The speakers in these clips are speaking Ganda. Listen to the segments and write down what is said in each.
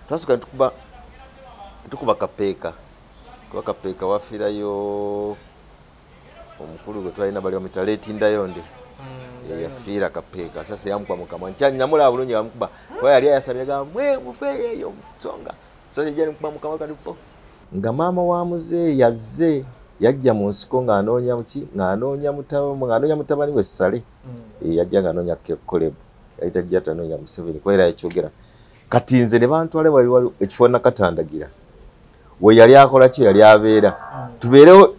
twasuka tukuba kapeeka kuba kapeeka wafirayo omukulu gwe twalina bali wamita letinda yonde yafiira kapeeka sasa yamukuba mukama nyamula bulungi yamukuba kwa yali yasabyaga mwe mufeeyo songa sasa jani kuba mukama kalipo nga mama wa muze yazze yajja mu nsiko ng'anoonya ng'anoonya mutabani we Sale yajja ng'anoonya Kolebo yali tajja tanoonya Museveni kwa era yakyogera kati nze ne bantwale wali ekifo nakatandagira we yali akola kyo yali abeera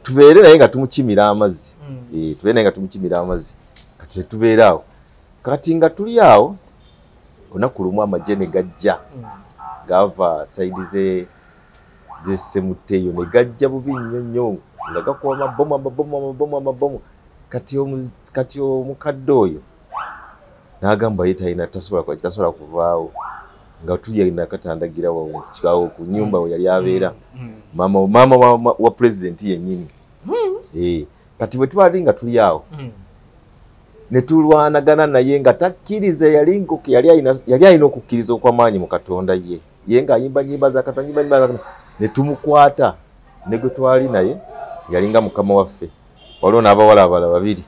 tubeere naye nga tumukimira amazzi tubeere naye nga tumukimira amazzi kati tubeera awo kati nga tuli awo olunaku lumu amagye ne gajja gava saidi zesemuteyo ne gajja bubi nnyo nga gakuba amabomu kati omukadde oyo n'agamba ye talina tasobola kuvaawo nga tuli nakatandagira wawo ku nyumba we yali abeera mama wa president yennyini kati bwe twali nga tuli awo ne tulwanagana naye nga takkiriza yali alina okukkiriza okw'amaanyi mu Katonda ye ng'ayimba nyimba za Katonda ne tumukwata ne gwe twali naye yalinga mukama waffe waliwo n'abawala abala babiri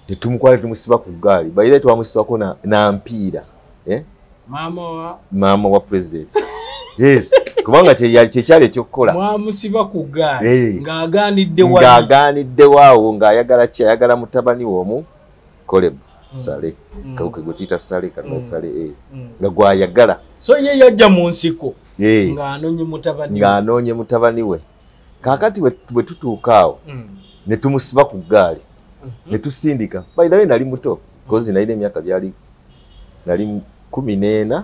ne tumukwata tumusiba ku ggaali bayire twamusibako na mpiira mama wa president yes kubanga kyekyali ekyokukola mwamusiba ku ggaali ng'agaanidde waawo ng'ayagala mutabani w'omu Kolebo Sale kauke gutita Sale kana Sale nga gwayagala so ye yajja mu nsiko ng'anoonye mutabani we kakati bwe tutuuka awo ne tumusiba ku ggaali ne tusindika by the way nali muto because nalina emyaka nali 14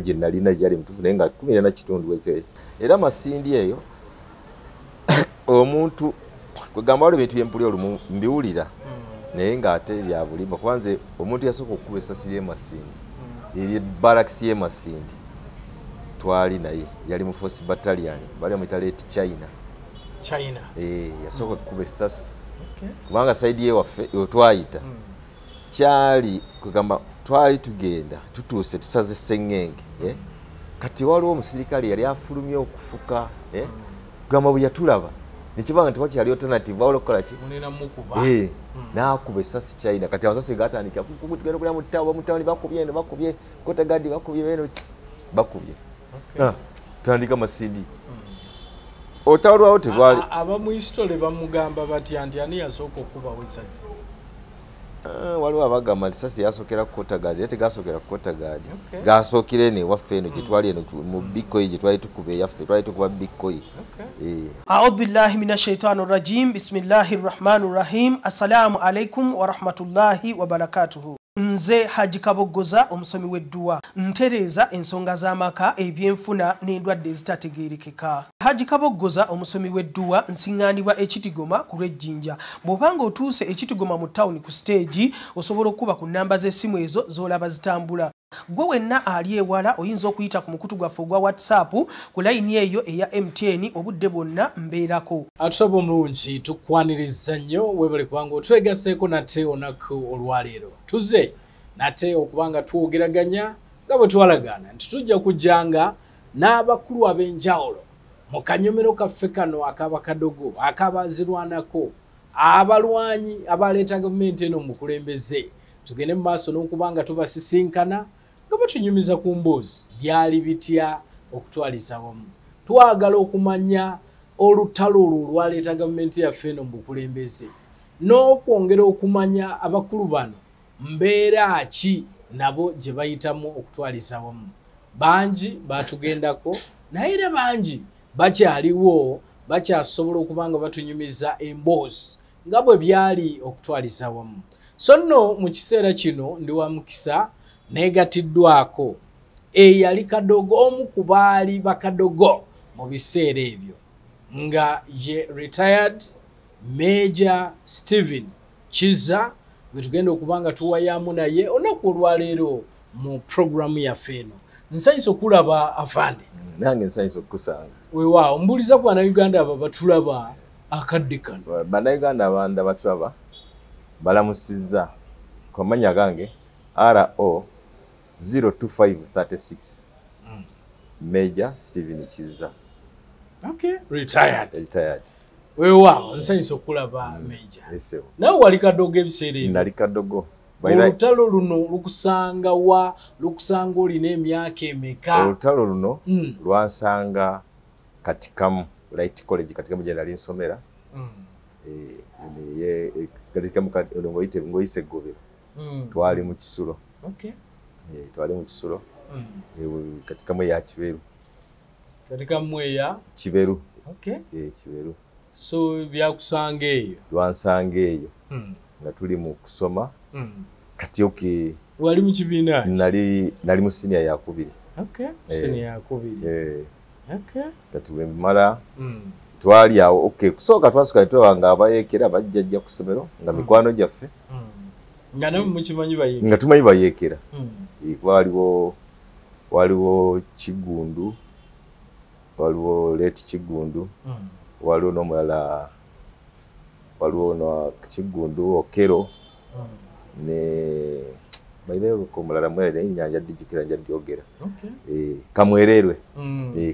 gye nalina gyali mutufu naye nga 14 kitundu ekyo era masindi eyo omuntu kwegamba waliwo ebintu byempulira olumu mbiwulira naye ng'ate bya bulimba kubanze omuntu yasooka okukuba essasi ly'emasindi eri barracks y'emasindi twali naye yali mu force battalion bali mu Late China yasooka okukuba essasi kubanga saidi ye waffe twayita kyali kwegamba twali tugenda tutuuse tusaze sengenge kati waliwo omusirikale yali afulumye okufuka kugamba bwe yatulaba nekibanga nti wakyali alternative wawula okukola ki n'akuba essasi China kati amasasi gatandika tugenda kulya mutawuni bakubye kotagadi bakubye beno ki bakubye tandika masindi otawulwawo tebwali abamu history bamugamba batya nti ani yasooka okubawo essasi waliwo abagamba nti essasi yasookera ku kotagadi ate gasookera ku kotagadi gasookera eno ewaffe eno gye twali eno mu bikoyi gye twali tukuba eyaffe twali tukuba bikoyi A'udhu billahi minash shaitani rajim bismillahir rahmanir rahim assalamu alaikum wa rahmatullahi wa barakatuhu nze Haji Kabogoza omusomi w'edduwa ntereza ensonga z'amaka ebyenfuna n'endwadde ezitategeerekeka. Haji Kabogoza omusomi w'edduwa nsiŋŋaanibwa ekitigoma ku lw'ejjinja. Bw'obanga otuuse ekitigoma mu ttawuni ku stage osobola okuba ku nnamba z'essimu ezo z'olaba zitambula. Gwe wenna ali ewala oyinza okuyita ku mukutu gwaffe ogwa WhatsApp ku layini eyo eya MTN obudde bwonna mbeerako. Atusoba omulungi tukwaniriza nnyo weebale kubanga otwegaseeko nate olunaku olwaleero. Tuze nate okubanga twogeraganya nga bwe twalagaana nti tujja kujjanga n'abakulu ab'enjawulo mu kanyomero kaffe kano ak'abakadogo akabazirwanako abalwanyi abaleeta gavumenti eno mu kulembeze. Tugende mu maaso n'okubanga tubasisinkana nga batunyumiza ku mboozi byali bitya okutwaliza wamu. Twagala okumanya olutalo olwo olwaleeta gavumenti yaffe eno mu bukulembeze n'okwongera okumanya abakulu bano mbeera ki nabo gye bayitamu okutwaliza wamu. Bangi batugendako naye era bangi bakyaliwo bakyasobola okubanga batunyumiza emboozi nga bwe byali okutwaliza wamu. So nno mu kiseera kino ndi wa mukisa negatiddwako eyali Kadogo omu ku baali bakadogo mu biseera ebyo nga ye retired Major Stephen KIZZA gwe tugenda okubanga tuwayamu naye olunaku olwaleero mu programu yaffe eno. Nsanyusa okulaba afande. Nange nsanyusa okukusanga. Weewaawo mbuuliza ku bannayuganda abo batulaba akadde kano. Bannayuganda abanda batulaba balamusizza kwa manya gange RO 02536 Major Stephen KIZZA. Okay, retired. Wewa, nsanyisa okulaba Major. Yes. Nawe wali Kadogo ebiseera ebyo. Nali Kadogo. Olutalo luno lukusanga wa lukusanga olina emyaka emeka? Olutalo luno lwansanga Katikamu Light College Katikamu gye nali nsomera. Katikamu ngoyise Gobero. Twali mu Kisulo. Okay. Twali mu Kisulo. Katikamu ya Kiberu. Katikamu ya Kiberu. Okay. Kiberu. So byakusanga eyo. Lwansanga eyo. Nga tuli mu kusoma. Kati wali mu kibiina nali mu senior ya kubiri. Okay. Senior ya kubiri. Okay. Kati bwe mala twali awo kusooka twasuka twanga abayekera bajjajja ku ssomero nga mikwano gyaffe. Nga namwe mukimanyi bayekera. Nga tumanyi bayekera. Waliwo Kigundu. Waliwo Leti Kigundu. Waliwo n'omulala waliwo no Kigundu Okero. Ne bayireyo ko mulala mwere nyanja dijikira njya byogera. Kamwererwe.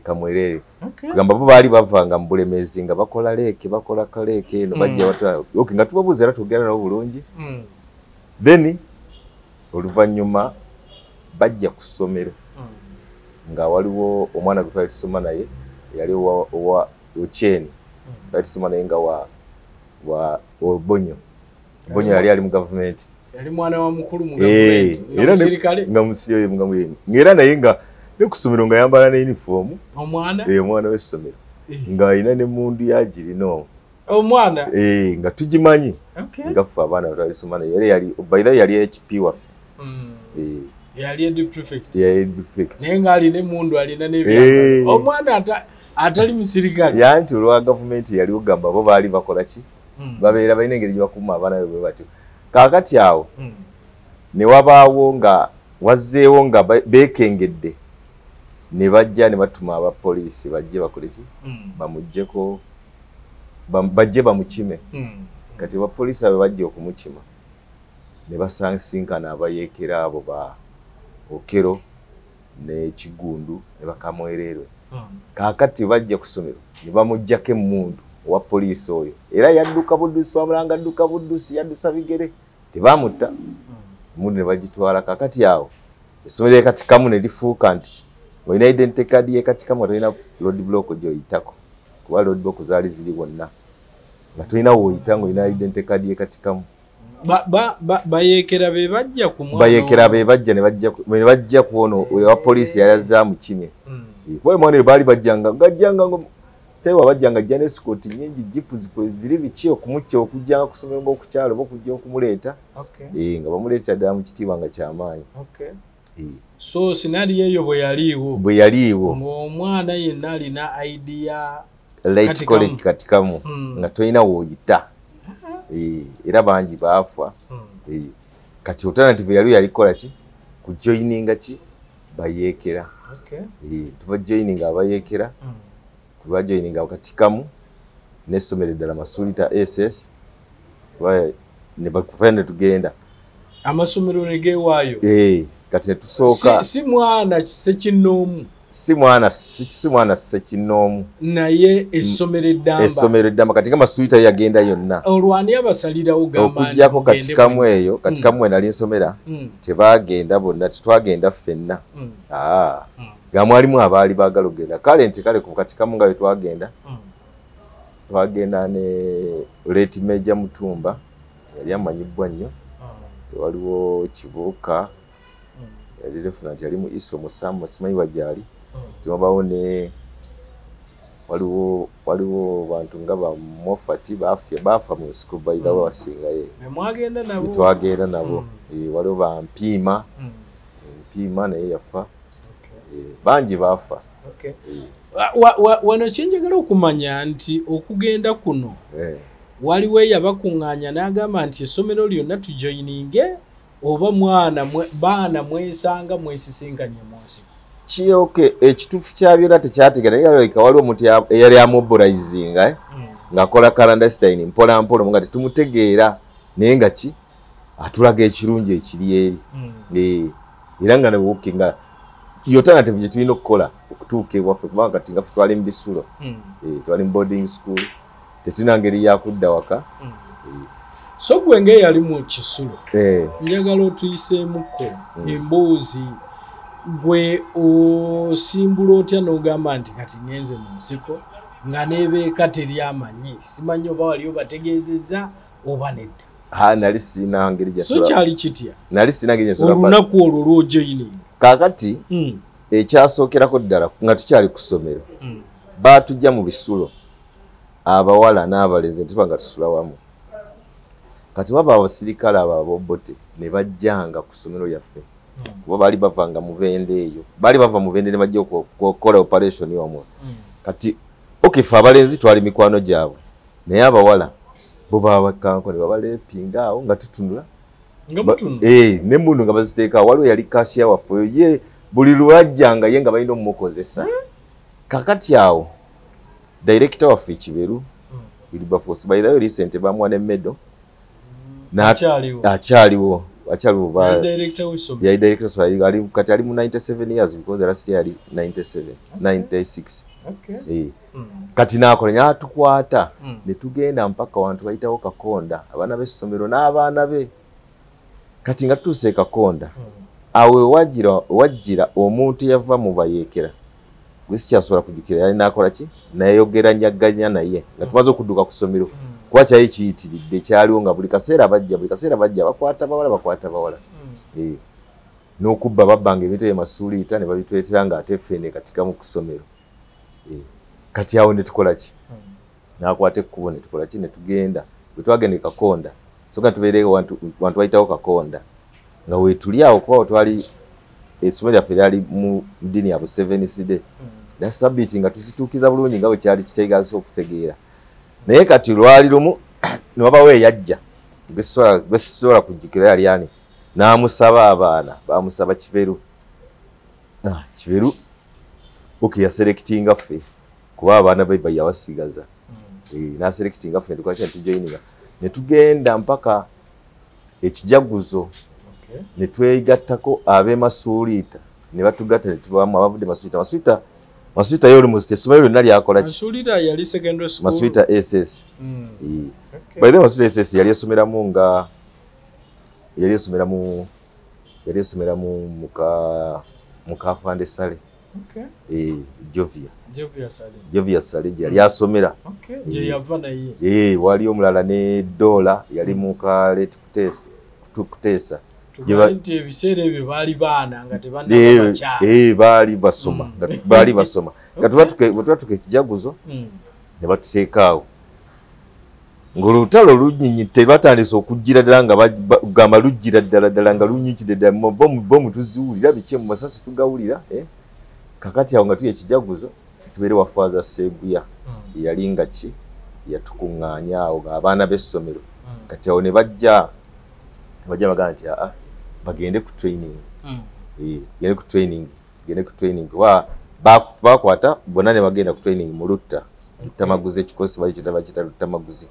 Kamwerere. Kugamba bo bali bavanga mbulemezi nga bakola leke bakola kaleke no bajja watu. Nga tubabuze era tugera nabo bulungi. Then oluvanyuma bajja ku ssomero. Nga waliwo omwana gwe twali tusoma naye yali wa Ucheni. Twali tusoma naye nga wa Bonyo. Bonyo yali ali mu government. Yali mwana wa mukulu mu government. Era musirikale. Nga musiyo mu gamwe. Ngera naye nga ne ku ssomero nga yambala ne uniform. Omwana? Omwana w'essomero. Nga ina ne mundu yagirino. Omwana? Nga tugimanyi. Okay. Nga ffe abaana twali tusoma naye yali by the way yali HP waffe. Yali edi prefect. Prefect. Nenga ali ne mundu alina n'ebyambalo. Omwana atali musirikale. Yanti olwa government yali ogamba bo baali bakola ki? Babeera balina engeri gye bakuma abaana bwe batyo. Kaakati awo ne wabaawo nga wazzeewo nga beekengedde ne bajja ne batuma abapoliisi bajje bakole ki? Bamuggyeko bajje bamukime. Kati abapoliisi abo bajja okumukima ne basansinkana abayeekera abo ba Okero ne Kigundu ne bakamwererwe. Kaakati bajja ku ssomero ne bamuggyako emmundu owa poliisi oyo. Era yadduka buddusi wamulanga adduka buddusi yaddusa bigere. Tebamutta. Emmundu ne bagitwala. Kaakati awo essomero ye Katikamu ne lifuuka nti olina identity card ye Katikamu tolina road block gy'oyitako. Kuba road block zaali ziri wonna. Nga tolina w'oyita ng'olina identity card ye Katikamu. Bayekera be bajja ku mwana. Bayekera be bajja ne bajja kuono wa poliisi yaza mu kimye. Kwa mwana bali bajjanga gajjanga tewa bajjanga jane escort nyingi jipu ziri bichi okumucyo okujjanga kusomera ngo okukyalo bokujja okumuleeta. Okay. Nga bamuleeta dda mu kitiibwa kyamaanyi. Okay. So scenario eyo bwe yaliwo. Ng'omwana yenna alina idea Light College Katikamu nga tolina w'oyita. Era bangi baafa. Kati alternative yali kola ki? Kujoininga ki? Bayekera. Okay. Tuba joining abayekera. Kuba joining Katikamu n'essomero ddala Masulita SS. Ne bakufenda tugenda. Amasomero ne geewaayo. Kati ne tusooka. Si mwana Ssekinnoomu. Si mwana Ssekinnoomu. Naye essomero eddamba. Essomero eddamba kati nga Masulita yagenda yonna. Olwani abasalirawo gamba nti okujjako Katikamu eyo, Katikamu we nali nsomera, tebaagenda bonna, tetwagenda ffenna. Nga mwalimu abaali baagala okugenda. Kale nti kale ku Katikamu nga bwe twagenda, twagenda ne Leti Major Mutumba, yali amanyibbwa nnyo. Waliwo Kibuuka, yali referent yali mu Iso Musamu, simanyi wagyali. Tubabawo ne waliwo bantu nga ba Mofati baafa mu school by the way wasingayo. Mwagenda nabo. Twagenda nabo. Waliwo ba Mpima. Mpima naye yafa. Bangi baafa. Okay. Wano kyenjagala okumanya nti okugenda kuno waliwo yabakuŋŋaanya n'agamba nti essomero lyonna tujoyininge oba baana mwesanga mwesisinkanye munsi. Kiyoke ekituufu kya byonna tekyategera naye waliwo omuntu eyali amobilizinga ng'akola clandestine mpola nga tetumutegeera naye nga ki atulaga ekirungi ekiri eri. Era nga nga alternative gye tulina okukola okutuuka ewaffe kubanga kati nga ffe twali mu bisulo twali mu boarding school tetulina ngeri yakudda waka. So gwe ng'eyali mu kisulo njagala otuyiseemukko emboozi gwe osimbula otya n'ogamba nti kati ngenze mu nsiko nga n'ebeeka teri amanyi simanyi oba wali obategeezezza oba nedda. Nali sina ngeri so kyali kitya nali sina ngeri olunaku olwo lw'ojoyininga kaakati ekyasookerako ddala nga tukyali ku ssomero baatujja mu bisulo abawala n'abalenzi ne tuba nga tusula wamu. Kati waba abasirikale abo abobote ne bajjanga ku ssomero lyaffe kuba baali bavanga mubende eyo baali bava mubende ne bajja okukola operation omwo. Kati okefe abalenzi twali mikwano gyabwe naye abawala bo babakanko ne babaleepinga awo nga tutunula ne mundu nga baziteeka waliwo yali kashiya waffe ye buli lwajjanga ye nga balina omumukozesa. Kakati awo director waffe Kiberu Wilberforce by the way recent bamuwa ne medal akyaliwo yali director so ali kati ali mu 97 years because the last year ali 96. Kati nakola nyatukwata ne tugenda mpaka wantu bayitawo Kakonda abaana b'essomero n'abaana be. Kati nga tuuse Kakonda awe wajjira omuntu yava mu bayeekera gwe sikyasobola kujjukira yali nakola ki nayogera nyagganya naye nga tumaze okudduka ku ssomero kuba kyali kiyitiridde kyaliwo nga buli kaseera bajja bakwata bawala n'okubba babbanga ebintu by'emasuuliita ne babitwetera ng'ate ffene katikamu ku ssomero. Kati awo ne tukola ki n'akwata ekkubo ne tukola ki ne tugenda bwe twagenda e Kakonda soka tubeereyo wantu bayitawo Kakonda nga weetuli awo kuba twali essomero lyaffe lyali mu ddiini ya Buseveniside na sabiti nga tusituukiza bulungi nga bwe kyali kitegeeza okutegeera. Naye kati lwali lumu ne wabawo eyajja gwe sisobola kujjukira yali ani n'amusaba abaana bamusaba Kiberu yaserekitinga ffe kuba abaana be yabasigaza n'aserekitinga ffe tukwakya tujoyininga ne tugenda mpaka ekijaguzo ne twegattako ab'emasuuliita ne batugatta ne tubamu abavudde masuuliita y'oli muzita essomero lyonna lyakola ki masuuliita SS. By the way masuuliita SS yali esomeramu mukafande Sale Jovia Sale yali asomera wali omulala ne Dola yali muka Leti Kuteesa ebiseera ebyo baali baana nga tebannaba baali basoma nga tuba ekijaguzo ne batuteeka awo ng'olutalo lunyinyi tebatandise okujjira ddala nga bagamba lujjira ddala nga lunyiikidde ddala bomu tuziwulira biki mu masasi tugawulira. Kakati awo nga tuya ekijaguzo tubeere wa Faaza Seeguya yali nga ki yatukuŋŋaanya awo ng'abaana b'essomero. Kati awo ne bajja bagamba nti bagende ku training bakwata bonna ne bagenda ku training mu Lutamaguzi ekikosi bakita Lutamaguzi.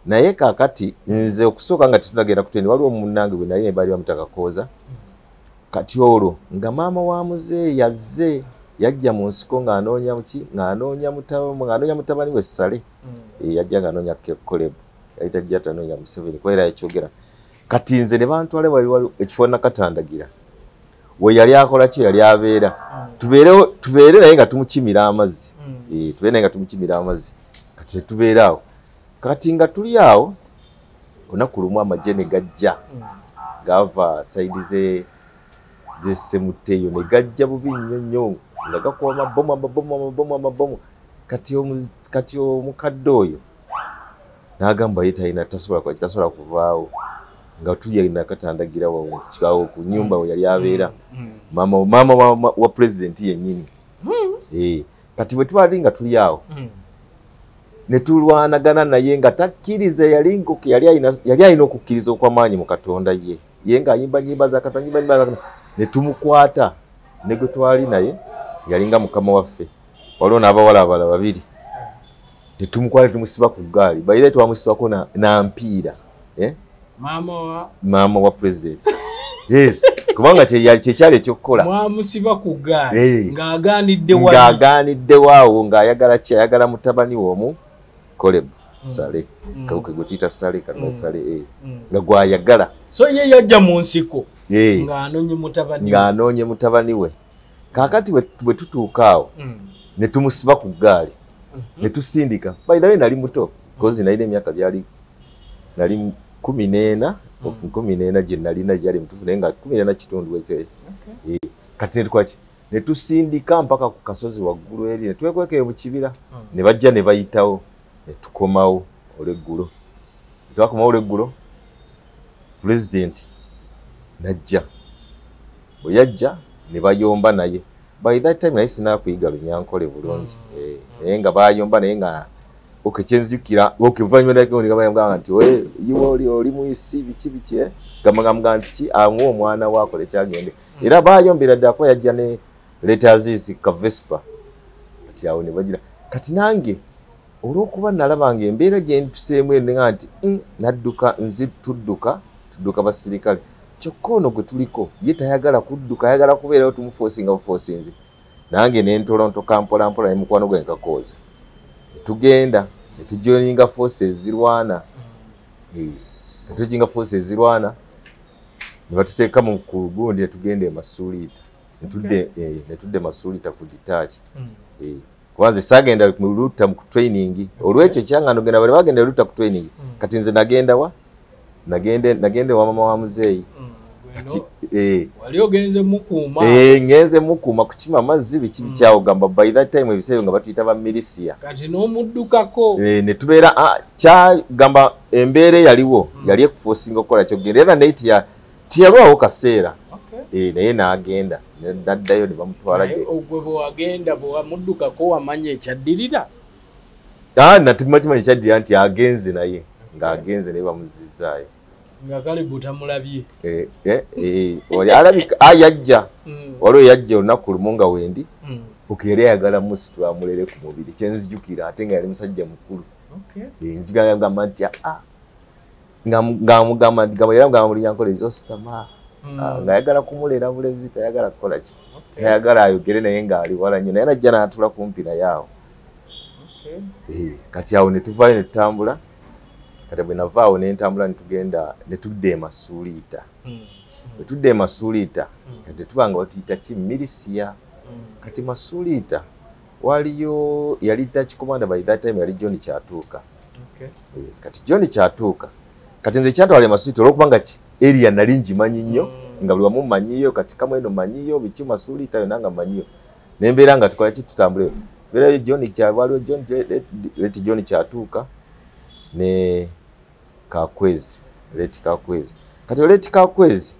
Naye kakati nze okusooka nga tetunagenda ku training waliwo munnange bwe nali ne baali bamutakakooza. Kati olwo nga maama wa muzeeyi yazze yajja mu nsiko ng'anoonya mutabani we Sale yajja ng'anoonya Kolebu yali tajja tanoonya Museveni kuba era yakyogera. Kati nze ne bantwale wali ekifo Nakatandagira we yali akola ki yali abeera tubeere naye nga tumukimira amazzi kati tubeera awo. Kati nga tuli awo olunaku lumu amagye ne gajja gava sayidi z'Essemuteyo ne gajja bubi nnyo nga gakuba amabomu. Kati omukadde oyo n'agamba ye tasobola kuvaawo nga tuye Nakatandagira kikawo ku nyumba we yali abeera maama wa president yennyini. Kati bwe twali nga tuli awo ne tulwanagana naye nga takkiriza yali alina okukkiriza okw'amaanyi mu Katonda ye ng'ayimba nnyimba za Katonda ne tumukwata ne gwe twali naye yalinga mukama waffe waliwo n'abawala abalala babiri ne tumukwata tumusiba ku ggaali bayire twamusibako na mpiira maama wa president. Yes. kubanga kyekyali ekyokukola mwamusiba ku ggaali ng'agaanidde waawo ng'ayagala ki ayagala mutabani we omu Koleb Sale kawuke gwe tuyita Sale kalima Sale nga gwayagala so ye yajja mu nsiko ng'anoonye mutabani we kaakati bwe tutuuka awo ne tumusiba ku ggaali ne tusindika by the way nali muto kozi nalina emyaka nali 14 gye nalina gyali mutufu naye nga 14 kitundu ekyo kati netukwaki ne tusindika mpaka ku kasozi waggulu eri ne twekweka mu kibira ne bajja ne bayitawo ne tukomawo olweggulo twakomawo olweggulo president najja bwe yajja ne bayomba naye by that time naye sinakuyiga Lunyankole bulungi naye nga bayomba naye nga okechenzukira okivanywa nake ngabanga nti we yiwo oli muisi biki gamanga nti amwo omwana wako lekyagende era bayombera dako yajja ne letters ka Vespa ati awo ne bagira kati nange olwokuba nalabanga embeera gye ntuseemu nga nti nadduka tudduka basirikale kyokka ono gwe tuliko ye tayagala kudduka ayagala kubeerawo tumuforcinga buforcinzi nange nentolontoka mpolampola ne mukwano gwe nkakooza tugenda netujoininga forces zirwana ne batuteeka mu kugundi netugenda Masuulita netudde Masuulita ku detach kwanza sagenda mu luta mu training olwekyo kyangano genda bali bagenda luta ku training kati nze nagenda wa mama wa muzeeyi kati wali ogenze mukuma ngenze mukuma kukima mazzi biki bikyawo gamba by that time ebiseera nga batuyita ba milisia kati n'omuddukako ne tubeera kya gamba embeera yaliwo yali ekuforcinga okukola kyo genda era naye tiyalwawo kaseera naye n'agenda naddayo ne bamutwala ogwe bwe wagenda bwe wamuddukako wamanya ekyaddirira natimanyi ekyaddirira nti agenze naye ng'agenze naye bamuzizaayo nga Kalibu tamulabye alabika yajja waliwo yajja olunaku lumu nga wendi okera yagala musitula amulere ku mubiri kyenzijukira ate nga yali musajja mukulu nzigamba nti ng'amugamba Lunyankole ezositama ng'ayagala kumulera bulezi tayagala kukola ki tayagala ayogere naye ng'ali wala nnyo naye najja n'atula kumpi naye awo kati awo ne tuvaayo ne tutambula kati bwe navaawo nentambula netudde e Masuulita netudde e Masuulita kati tubanga batuyita ki milisia kati Masuulita waliyo yali Dutch commander by that time yali John Kyatuuka kati John Kyatuuka kati nze kyatwala e Masuulita olwokubanga ki area nali ngimanyi nnyo nga buli wamu mmanyiyo kati kamweno mmanyiyo biki Masuulita yonna nga mmanyiyo nembeera nga tukola ki tutambule beerayo John Kyatuuka ne Kakwezi Leti Kakwezi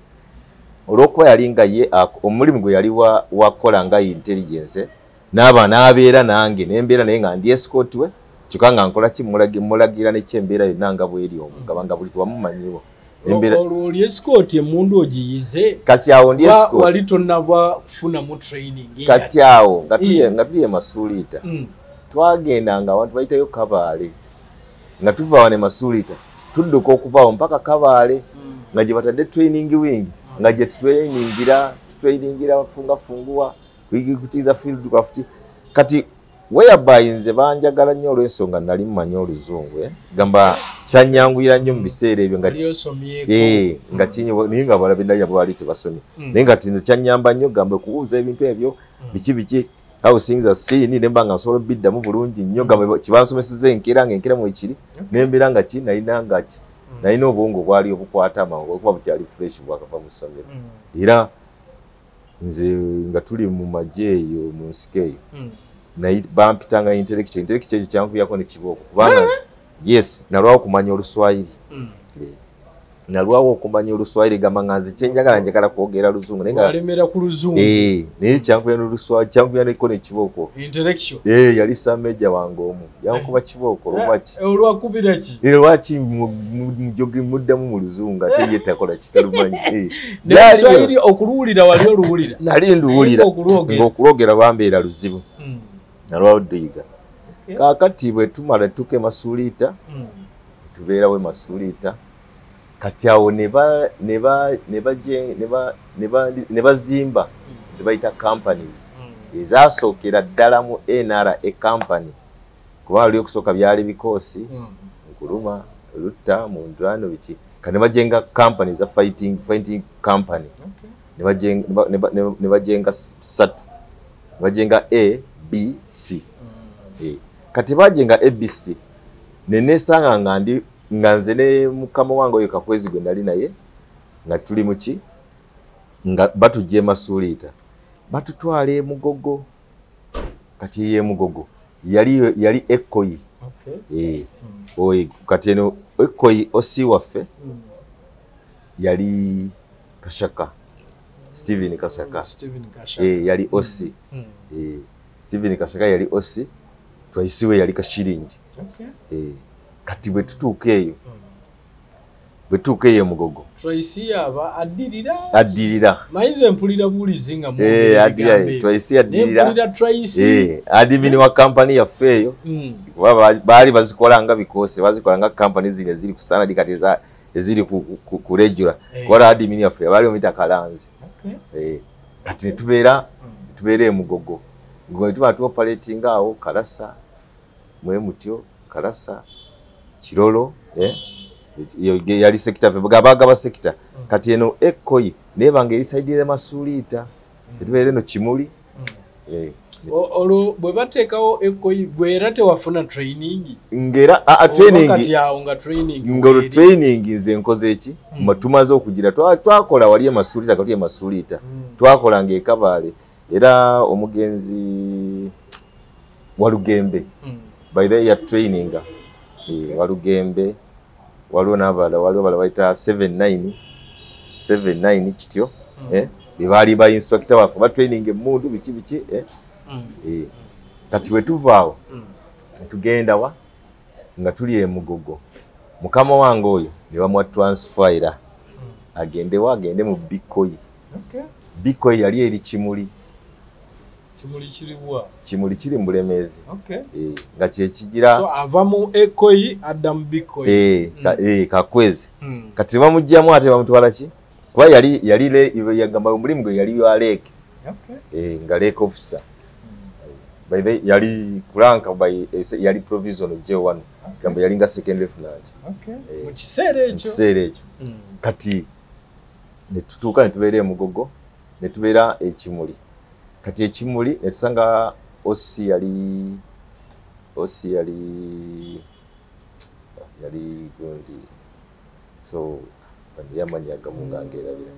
olwokuba yali nga ye omulimu gwe yali wakola nga intelligence n'abeera nange nembeera naye nga ndi escort we kyokka nga nkola ki mulagira nekyembeera yonna nga bweri nga buli twamumanyiwo oli escort emundu ogiyize kati awo ndi escort wali tonnaba kufunamu training kati awo nga tuli e Masuulita twagendanga abantu bayitayo Kabaale nga tuva ne Masuulita tudduka okuvaawo mpaka Kabaale nga gye batadde training wing nga gye tutwainingira funguwa kutiiza field craft kati whereby nze banjagala nnyo olw'ensonga nali mmanyi Oluzungu gamba kyannyanguira nnyo mu biseera ebyo nga naye nga balabe nali abo baali tebasomye naye nga tinze kyannyamba nnyo gamba okubuuza ebintu ebyo biki how things are seen nemba nga nsobola biddamu bulungi nnyo gamba kibansomeseza ng'enkera mu ekiri nembeera nga nalina obwongo bwali obukwata amangu okuba bukyali fresh bwakava mu ssomero era nze nga tuli mu magye eyo mu nsiko eyo bampitanga intellectual ekyo kyankuyako ne kibooko kubanga yes nalwawo okumanya Oluswayiri gamba nga nze kyenjagala kwogera Luzungu nalemera ku Luzungu naye kyankuya neko ne kibooko yali Sameja wange omu yankuba kibooko olwakubira ki lwaki muddamu mu Luzungu ate ye takola kitalumanyi Luswayiri okuluwulira wali oluwulira nali nduwulira ng'okulwogera bambeera luzibu nalwawo dduyiga kaakati bwe tumala tuke Masuulita tubeerawo e Masuulita kati awo ne bazimba zibayita companies ezasookera ddala mu NRA company kuba wali okusooka byali bikoosi Nkuruma Lutta Mundwano biki kane bajenga company za fighting company ne bajenga satu bajenga A B C kati bajenga ABC nenesanga ngandi nganze ne mukama wange oyo Kakwezi gwe nali naye nga tuli muki nga batujje Masuulita batutwale Mugogo kati ye Mugogo yali Ekoyi oyi kati eno Ekoyi osi waffe yali Kashaka Steven Kashaka yali osi Steven Kashaka yali osi twaisiwe yali Kashiringi kati bwe tutuuka eyo Mugogo Tracy aba addirira maize mpulira bulizinga mu Tracy addirira Tracy admin wa company yaffe eyo baali bazikola nga bikose bazikola nga company zile ziri ku standard kati eziri ku regular kola admin yaffe bali omita Kalanzi kati tubeera Mugogo ngo tuba tu operating awo Kalasa mwe mutyo Kalasa Kirolo yali sector baga ba sector kati eno Ekoyi nebange erisaidire Masuulita tubeere no Kimuli olo bwe bateekawo Ekoyi gwera tewafuna training ngera training kati yawo nga training ngolo training nze nkoze eki tumaze okugira twakola wali Masuulita kati Masuulita twakola ng'ekabale era omugenzi Walugembe by the year training Walugembe waliwo n'abala bayita 79 kityo bali ba instructor wafu ba training emundu biki kati wetuvaawo tugenda wa nga tuli e Mugogo mukama wange oyo ne bamwa transfer agende mu Bikoyi Bikoyi yali eri Kimuli Kimuli kiri Mbulemeezi nga kyekigira so ava mu Ekoyi adda mu Bikoyi Kakwezi kati bamugjamu ate bamutwala ki kuba yali yagamba omulimu gwe yali wa lake nga lake officer by the yali kuranka by yali provisional J1 gamba yali nga second lieutenant mu kiseera ekyo kati ne tutuuka ne tubeera Mugogo ne tubeera Kimuli kati Ekimuli ne tusanga osi yali gundi so yamanya agamunga ngerabira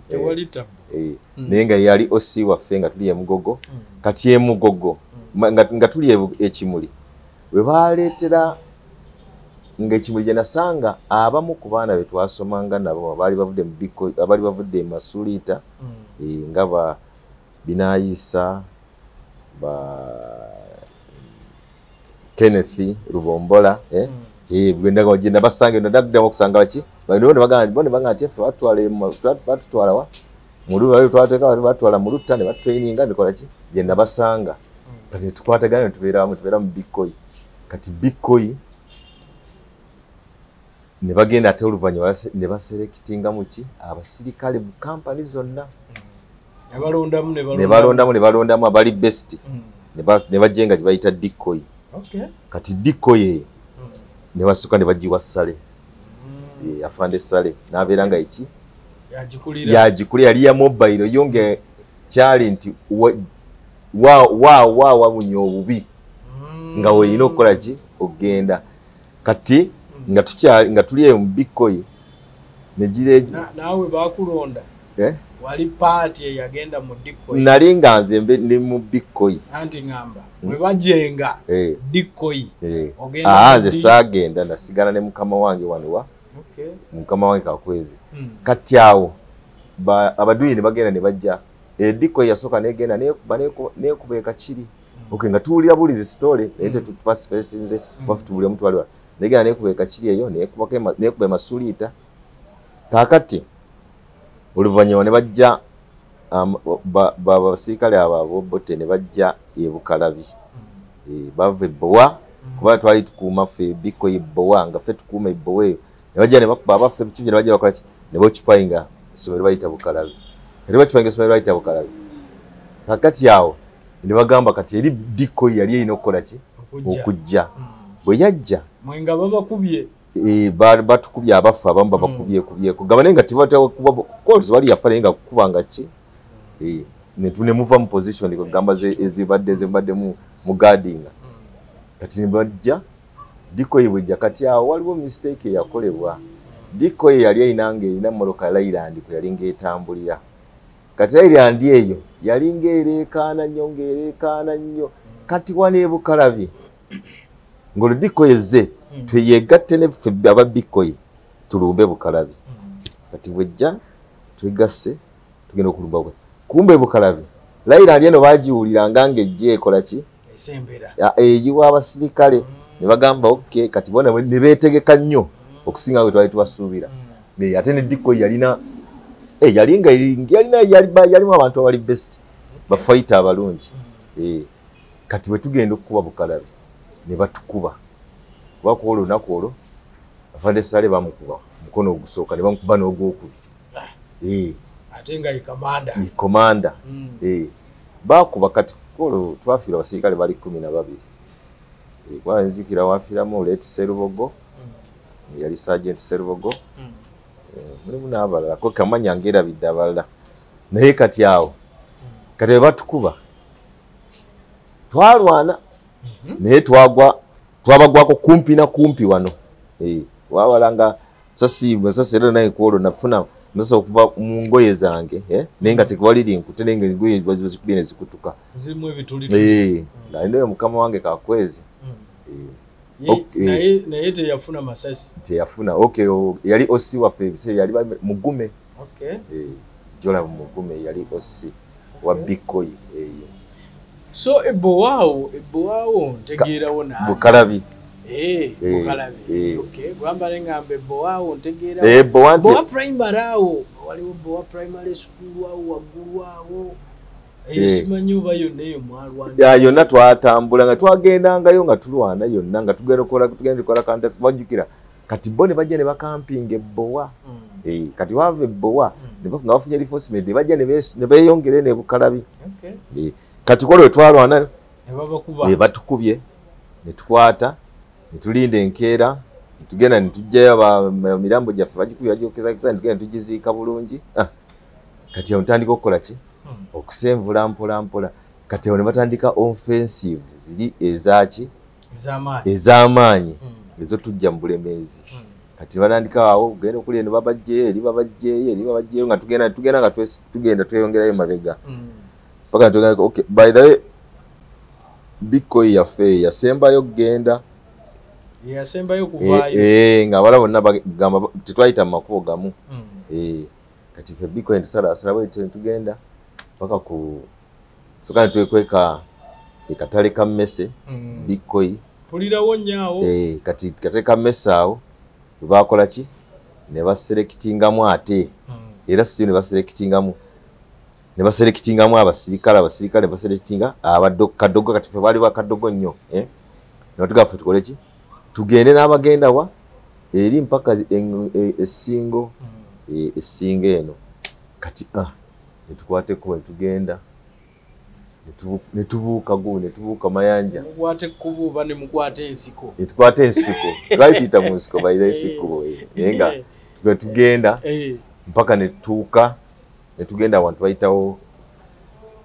tewali tabu nenga yali osi waffe nga tuli Mugogo kati Mugogo nga tuli Ekimuli we baleetera nga Ekimuli gye nasanga abamu ku baana be twasomanga nabo baali bavudde mu Bikoyi abaali bavudde Masuulita nga ba Binayisa ba Kenneth Rubombola bwenda ngo genda basange ndadda okusanga baki bano bagamba ati efe batutwala wa mulu wali twateka batwala mu Lutta ne batraininga nikola ki genda basanga kati tukwatagana tubeera mu Bikoyi kati Bikoyi ne bagenda ate oluvannyuma ne baselectinga muki abasirikale mu company zonna ne balondamu abali best ne bajenga gye bayita Dikoyi kati Dikoyi ne basuka ne bagiwa Sale afande Sale n'abeera nga iki yagikulira yali ya mobile yonge kyali nti wabunya obubi nga weeyina okukola ki ogenda kati nga tuli eyo mu Bikoyi negire naawe bakulonda wali party eyagenda mu Dikoyi nali nga nze ndi mu Bikoyi anti ngamba bwe bajenga Dikoyi ogenda nze saagenda nasigala ne mukama wange wano mukama wange Kakwezi kati awo abaduyi ne bagenda ne bajja Dikoyi yasooka negenda nekubeeka kiri nga tuwulira bulizi story naye tetupasipesinze bafutubulya omutwaliwa negenda nekubeeka kiri eyo nekuba Masuulita kakati oluvannyuma ne bajja basirikale abo bote ne bajja Bukalabi bava Bowa kuba twali tukuuma ffe Bikoyi Bowa nga ffe tukuuma Bowa eyo nebajja ne bakuba abaffe bikibi ne bajja bakola ki ne bocupayinga essomero bayita Bukalabi ne bacupayinga essomero bayita Bukalabi kakati awo ne bagamba kati eri diko yali erina okukola ki okujja bwe yajja mwenga babakubye batukubye abaffe abamu babakubye kugamba naye nga tibakuba wali yafa naye nga kukubanga ki ne muva mu position kugamba ezibadde mu guarding kati ne bajja diko yebwejja kati awo waliwo mistake eyakolebwa diko yali ayinanga erina mmotoka Leyland kwe yali ng'etambulira kati Leyland eyo yali ng'ereekaana nnyo kati wano e Bukalabi ng'olwo diko yezze tweyegatte ne ffe aba Bikoyi tulumbe Bukalabi kati bwejja twegasse tugenda okulumba bwe kumbe Bukalabi Leyland eno baagiwuliranga ng'ejja ekola ki eyiwa abasirikale ne bagamba okay kati bona ne beetegeka nnyo okusinga bwe twali tubasuubira ate ne diko yalina yalimu abantu abali best bafaita abalungi kati bwe tugenda okukuba Bukalabi ne batukuba kuba olwo olunaku olwo afande Sale bamukuba mukono ogusooka ne bamukuba n'ogwokubiri ate nga komanda bakuba kati olwo twafiira abasirikale bali 12 kwa nzikira wafiiramu Leti Serubogo yali Sergeant Serubogo mulimu n'abalala ko kamanya ngerabidde abalala naye kati awo kati batukuba twalwana naye twabagwako kumpi na kumpi wano wabalanga sasi era naye kwolwo nafuna nasa okuva mu ngoye zange naye nga tekwaliri nkute naye nga engoye zikubye ne zikutuka zirimu ebituli naye mukama wange kakwezi naye teyafuna masasi teyafuna yali osi waffe ebiseera yali mugume jola mugume yali osi wa Bikoyi eyo so ebowaawo ntegeerawo nawe Bukalabi Bukalabi gwambale ngambe ebowaawo ntegeerawo bowa primary awo waliwo bowa primary school awo waggulu awo simanyi oba yonna eyo mwalwana yonna twatambula nga twagendangayo nga tulwana yonna nga tugenda kola contest kubajjukira kati bo ne bajja ne bakampinga ebbowa kati wava ebbowa nga bafunye reinforcement ne bajja ne beeyongere ne Bukalabi kati kwolwo twalwana ne batukubye ne tukwata ne tulinda enkeera ne tugenda ne tujjayo mirambo gyaffe bagikubye bagyokezakeza ne tugenda ne tugiziika bulungi kati awo ntandika okukola ki okusenvula mpola kati awo ne batandika offensive ziri ez'amaanyi ezo tujja mu Bulemeezi kati batandika awo genda okuli ne babajjeeyo nga tugenda tweyongerayo mabega paka tugenda okay by the way Bikoyi yaffe yasembayo kugenda kuvaayo nga abala bonna bagamba tetwayita mu makubo gamu kati ffe Bikoyi ntusalaasala bwe tugenda paka ku soka twekweka ekatale ka mmese Bikoyi pulirawo nnyawo kati katale ka mmese awo bakola ki ne baselectingamu ate era si ne baselectingamu abasirikale baselectinga Kadogo kati ffe baali ba Kadogo nnyo ne tugaffe tukole ki tugende n'abagenda wa eri mpaka essingo eno kati netukwateko netugenda netubuuka mayanja netukwata ensiko twayita mu nsiko bayira ensiko naye nga tugenda mpaka netutuuka netugenda awantu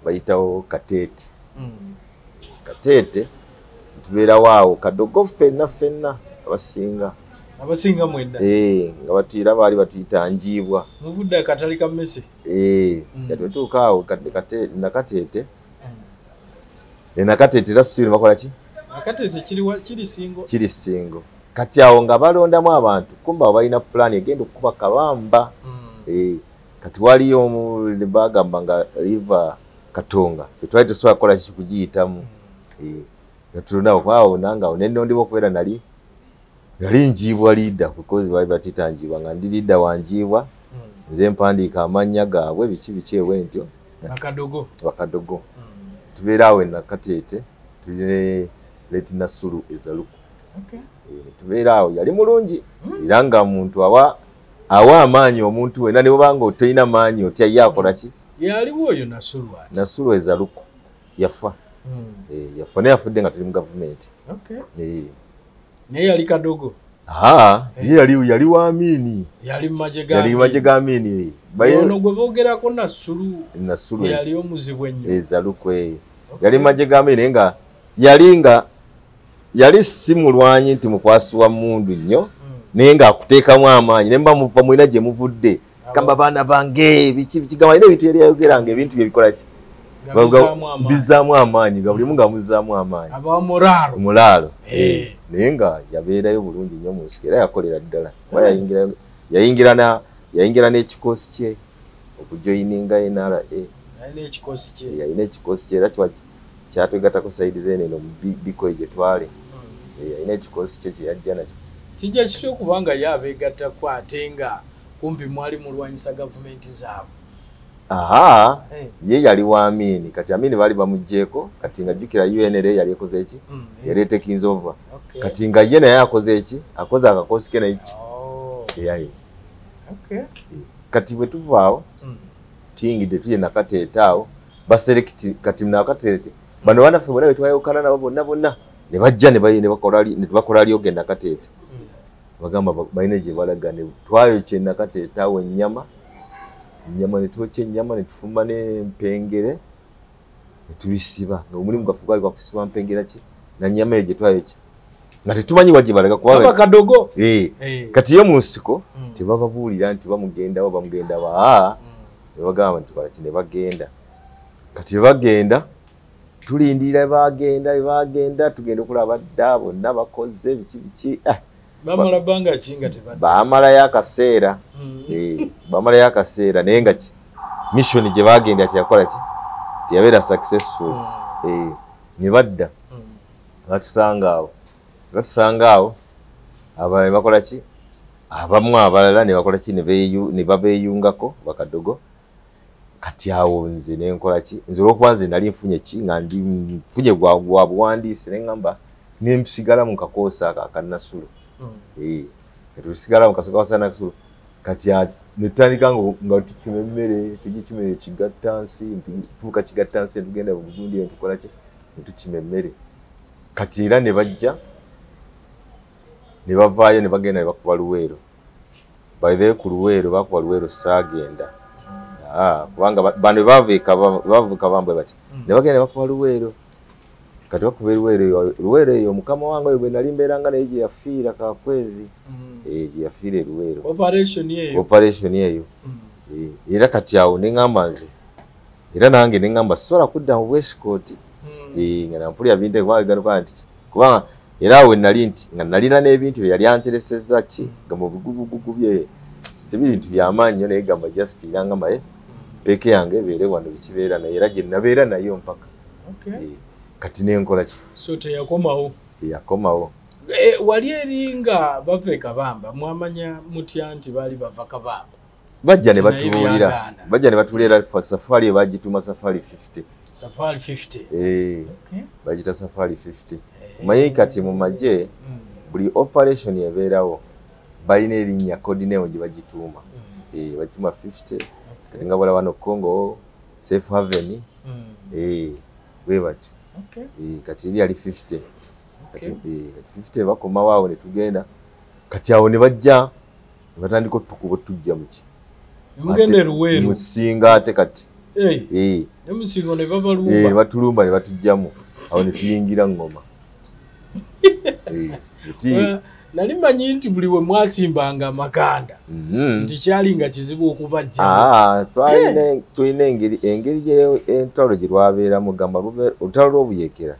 bayitawo Kateete tubeerawo awo Kadogo ffenna abasinga mwenda nga batuira baali batuyita Njiibwa muvudde akatali ka mmese twetuuka awo Nakateete Nakateete era si bakola ki Nakateete kiri singo kati awo nga balondamu abantu kumba balina plan egenda okukuba Kabamba kati waliyo ne bagamba nga River Katonga twali tusobola kukola ki kugiyitamu natulondawo kwawo nanga nennondibwa okubeera nali Njiibwa leader because baali batuyita Njiibwa nga ndi leader wa Njiibwa nze mpandiika amannya gaabwe biki ewe ntyo Bakadogo tubeera awo Nakateete tuline Leti Nasulu Ezaluku Okay. Tubeera awo yali mulungi era nga muntu awa amaanyi omuntu wena ne bwanga otolina maanyi otya yakola ki yaliwo oyo Nasulu ati Nasulu ezaluko yafa yafa naye yafudde nga tuli mu gavumenti naye yali Kadogo ye yali wa Amini yali mu magye ga Amini ono gwe boogerako Nasulu yali omuzibu ennyo ezaluko yali mu magye ga Amini nga yali si mulwanyi nti mukwasi wa mundu nnyo naye ng'akuteekamu amaanyi ne mba muva mulina gye muvudde kamba baana bange bikigamba alina ebintu yali yayogeranga ebintu bye bikola ki bizzaamu amaanyi nga bulimu nga muzzaamu amaanyi mulaalo naye nga yabeerayo bulungi nnyo mu nsiko era yakolera ddala yayingira n'ekikoosi kye okujoyininga NRA yalina ekikoosi kye era kyatwegatako sayidi zeeneno mu bikoyi gye twali yalina ekikoosi kye kyeyajja nakyo kijja kityo kubanga ye abeegattako ate nga kumpi mwali mulwanyisa gavumenti zaabwe ye yali wa Amini kati Amini baali bamugjeeko kati nga jjukira UNRA yali ekoze eki yali etekinze ova kati nga ye naye akoze eki akoze akakoosi ke naye ki kati bwe tuvaawo tuyingidde tuje nakateete awo baselekiti kati nakateete bano banaffe bonna betwayokana nabo bonna ne bajja ne bakola lyoge nakateete bagamba balina gye balaga ne twayokya nakateete awo ennyama ne twokya ennyama ne tufumba n'empengere ne tubisiba nga omulimu gwaffe gwali gwakusiba mpengera ki na nnyama eyo gye twayokya nga tetumanyi wa gye balaga kuba Kadogo kati yo mu nsiko tebababuulira nti bamugendawo ne bagamba nti kola ki ne bagenda kati bwe bagenda tulindirira bagenda tugenda okulaba dda bonna bakoze biki bamala banga kinga tebadde baamalayo akaseera naye nga mission gye bagenda teyakola ki teyabeera successful ne badda batusanga awo abalala bakola ki abamu abalala ne bakola ki ne babeeyungako bakadogo kati awo nze nenkola ki nze olwokuba nze nali nfunye ki nga nfunye gwa buwandiisi ne ŋŋamba nempisigala mu kakoosi aka Nasulu tusigala mu kasooka Nasulu kati netandika nga tukima emmere tugikimere kigattansi tuuka kigattansi tugenda bugundi netukola ki netukima emmere kati era ne bajja ne bavaayo ne bagenda ne bakuba Luweero baithe ku Luweero bakuba Luweero saagenda kubanga bano bavuka bambwe bati ne bagenda bakuba Luweero kati bakuba Luweero eyo mukama wange oyo bwe nali mbeeranga naye gye yafiira kakwezi gye yafiira Luweero operation eyo era kati awo ne ŋŋamba nze era nange ne ŋŋamba sobola kudda mu Westcourt nga nampulira bintu ebyagaluka nti kubanga era awo nali nti nga nalina n'ebintu bye yali anteresezza ki nga mu bigugugugu bye sibintu by'amaanyi nnyo naye gamba just irangamba peke yange ebeere wano bikibeera naye era gye nabeera nayo mpaka kati nenkola ki so teyakomawo wali eri nga bava e Kabamba mwamanya mutya nti baali bava Kabamba bajja ne batubuulira safari ebagituma safari 50 bagita safari 50 omanyi kati mu magye buli operation ebeerawo balina erinnya code name gye bagituuma bagituma 50 kati nga bwala wano Congo safe haven bwe bati kati eri ali 50 kati 50 bakomawo awo ne tugenda kati awo ne bajja ne batandika otukuba tujja muki mugende Luweero musinga ate kati nemusingo ne babalumba batulumba ne batujjamu awo ne tuyingira ngoma nali manyi nti buli we mwasimbanga amaganda nti kyali nga kizibu okubajja tulina engeri entalo gye lwabeeramu gamba olutalo lw'obuyekera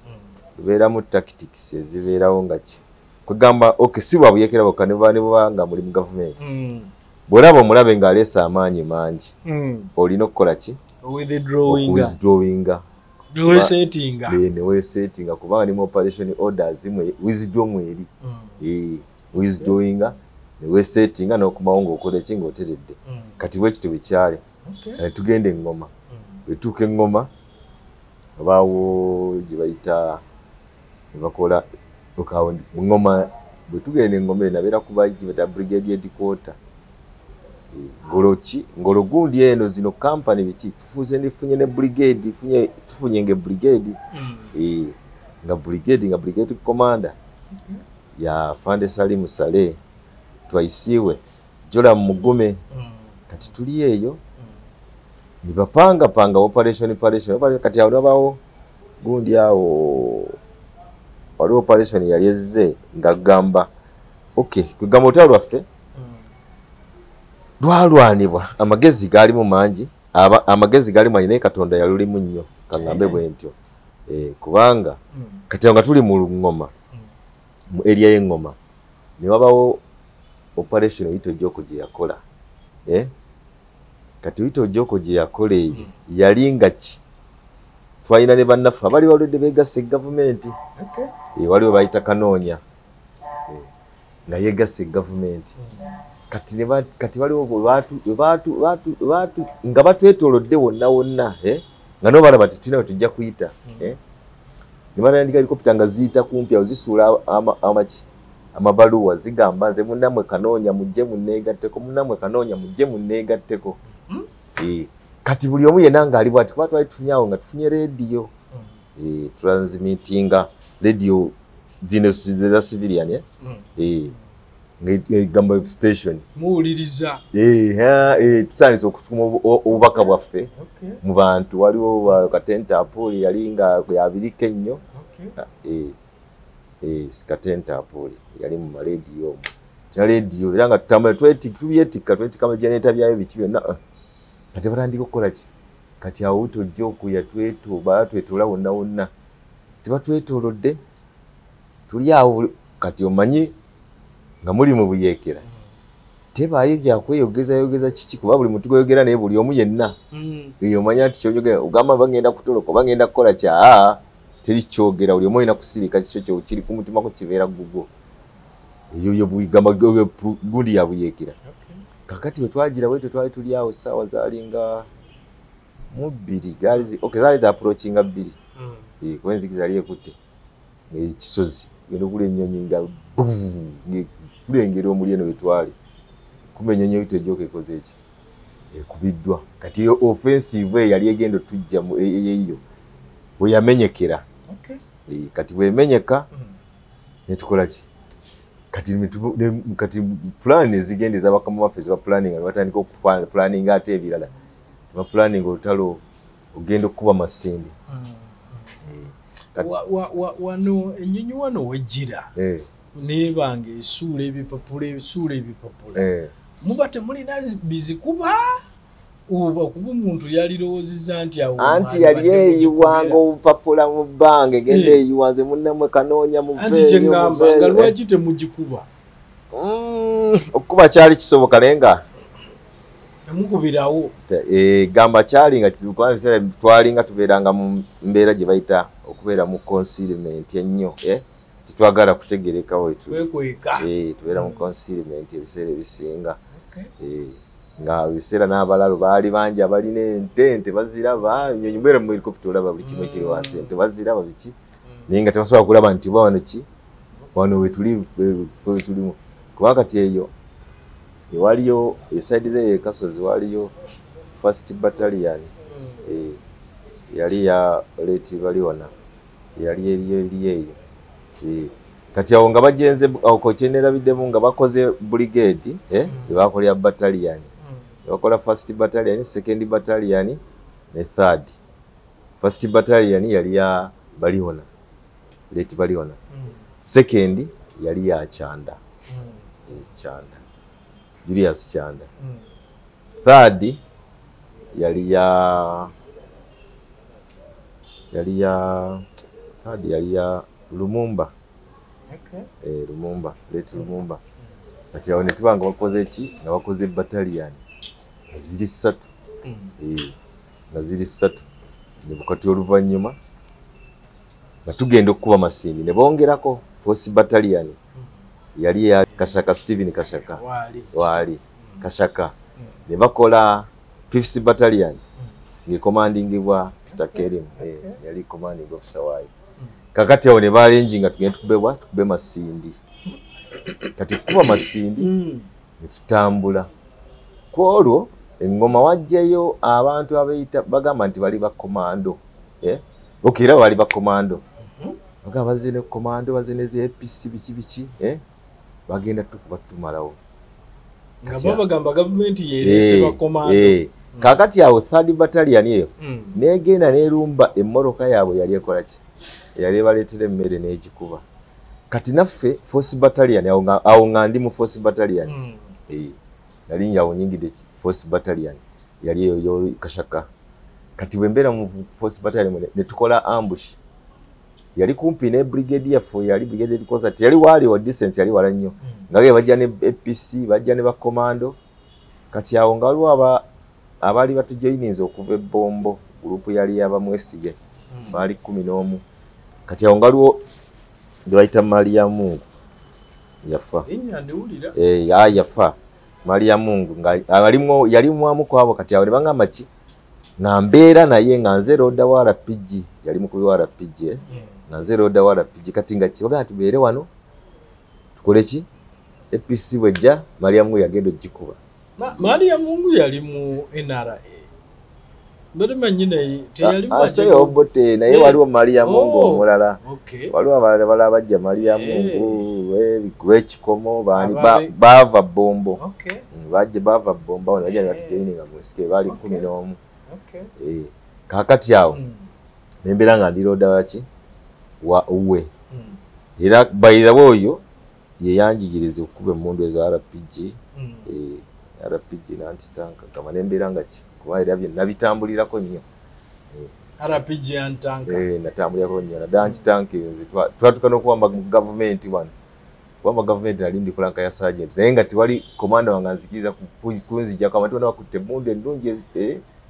lubeeramu tactics ezibeerawo nga ki kwegamba si bwa buyekera bwokka ne buba nga muli mu gavumenti bw'olaba omulabe ng'aleese amaanyi mangi olina okukola ki withdrawinga newesetinga kubanga nimu operation orders withdraw eri withdrawinga newesetinga n'okumawo ng'okola ki ng'oteredde kati bwe kityo bwekyali tugenda engoma bwetuuka engoma abaawo gye bayita nebakola okawo ngoma bwetugenda engoma nabera kuba kibata brigade headquarter ngolo gundi eno zino company biki tufuze nifunye ne brigade tufunye nge brigade nga brigade commander ya Fande Salim Saleh twaisiwe jola mugume kati tuli eyo nibapanga operation kati awo bawo gundi awo wali operation yali ezze ngagamba okay kugamba otalwaffe lwalwanibwa amagezi gali mu mangi amagezi gali manyine katonda yaluli munnyo kangambe bwentyo kubanga kati nga tuli mu ngoma mu area y'engoma ne wabawo operation yito joko je yakola kati yito joko je yakola yalinga ki twalina ne bannafu abali waludde begase government waliwo bayita kanoonya nga yegase government kati waliwo batu nga batwetolodde wonna nga no bala bati tulina tujja kuyita nimana ndika helicopter nga ziyita kumpi ozisuula amabaluwa zigamba nze munnamwe kanoonya mujje munneegatteko munnamwe kanoonya mujje munneegatteko kati buli omu yenna nga ali bwati kuba twali tufunyawo nga tufunye radio transmittinga radio zino za civilian ngamba station muwuliriza tutandise okutuma obubaka bwaffe mu bantu waliwo katenta apoli yali nga yabirika ennyo katenta apoli yali mu radio radio era nga tutambula twetika amageneta byayo biki byonna kati batandika okukola ki kati awo tojja okuya twetoola wonna tebatwetolodde tuli awo kati omanyi nga muli mu buyeekera tebaayo byakweyogeza kiki kuba buli muntu gweyogera naye buli omu yenna omanya nti kyonyogera ogamba bagenda kutoloka bagenda kukola kya teri kyogera buli omu olina kusirika kikyo kiri ku mutima ko kibeera gugo eyo bwigamba gundi ya buyeekera kakati bwe twagira bwe twali tuli awo ssaawa zaalinga mu bbiri zaali za approachinga bbiri kuba enzikiza yali ekutte ekisozi genda okula ennyonyi nga tulengera omuli eno wetwali kumenya ennyonyi tojjoka ekoze eki ekubiddwa kati eyo offensive yali egenda tujja eyo bwe yamenyekera kati bwemenyeka netukola ki kati plan ezigenda ezabakama baffe zeba planning batandika okuplanning ate ebirala baplanning olutalo ogenda okuba masindi wano ennyonyi wano wejjira nebanga esuula ebipapula muba temulina bizikuba oba kuba omuntu yalirowoozizza nti awo anti yali eyiwanga obupapula mu bbanga egenda eyiwanze munnamwe kanoonya anti kyeŋŋamba nga lwaki temugikuba okuba kyali kisoboka naye nga temukubirawo gamba kyali nga kizibu kuba ebiseera twalinga tubeeranga mu mbeera gye bayita okubeera mu concealment ennyo titwagala kutegerekawo tubeera mu concealment ebiseera ebisinga nga biseera n'abalalo baali bangi abalina ente baziraba nyonyi mbeera mu helicopter olaba buli kimu ekiri wansi ente baziraba biki naye nga tebasobola kulaba nti wano ki wano wetulimu kuba kati eyo waliyo esaidi ze Kasozi waliyo first battalion yali ya leti baliona yali eyo kati awo nga bajenze okochenera biddemu nga bakoze brigade bakolya battalion bakola first battalion second battalion ne third first battalion yali ya baliona leti baliona second yali ya Chanda Julius Chanda third yali ya Lumumba Lumumba leti Lumumba kati awo ne tubanga bakoze ki nga bakoze battalion ziri 3 nga ziri 3 ne bukati oluvannyuma nga tugenda okuba masindi ne bongerako force battalion yali ya Kashaka Steven Kashaka wali Kashaka ne bakola 5th battalion ni commanding bwa Takerim yali commanding officer wayo kakati awo ne balenjinga tugenda tukube Masindi kati kuba Masindi ne tutambula kwolwo engoma wajjayo abantu abayita bagamba nti bali ba komando okira bali ba komando bagamba bazine komando bazineze APC biki bagenda tukubatumalawo ngabo bagamba government yerese ba komando kakati awo 3rd battalion eyo negenda nerumba emmoroka yaabwe yali ekola ki yali baleetera emmere n'egikuba kati naffe force battalion awo nga ndi mu force battalion nali nyawo nyingide force battalion yali eyo Kashaka kati bwembeera mu force battalion ne tukola ambush yali kumpi ne brigadier fo yali brigadier because ati yali wali wa distance yali wala nnyo ngawe bajja ne APC bajja ne ba commando kati awo nga waliwo abali batujoyininze okuva ebbombo group yali abamwesige bali 11 kati awo nga waliwo Dwaita Maria Mungu yafa yafa Maria Mungu nga yali mwamu kwabo kati awo bangamba ki na mbeera naye nga nze roda wa RPG yali mukubi wa RPG na nze roda wa RPG kati nga kibaga tubeere wano tukole ki APC bwejja Maria Mungu yagenda ogikuba Maria Mungu yali mu NRA bado manyine teyali ase obote naye waliwo Maria Mungu omulala waliwo abalala bajja Maria Mungu wekikomo bani bava bombo bajje bava bombo wano bajja batujeininga musike bali 11 kakati awo nembera nga ndiroda waki wa uwe era bayira boyo ye yanjigirize okube mundu ezo RPG RPG nantitanka kama nembera nga ki kuba era bye nabitambulirako nnyo RPG antanka natambulirako nnyo na dantitanka twatukana okuwamba government wano kuwamba government alindi kulanka ya sergeant naye nga tiwali komanda wanganzikiriza kunzija kama tubona bakutte mundu endungi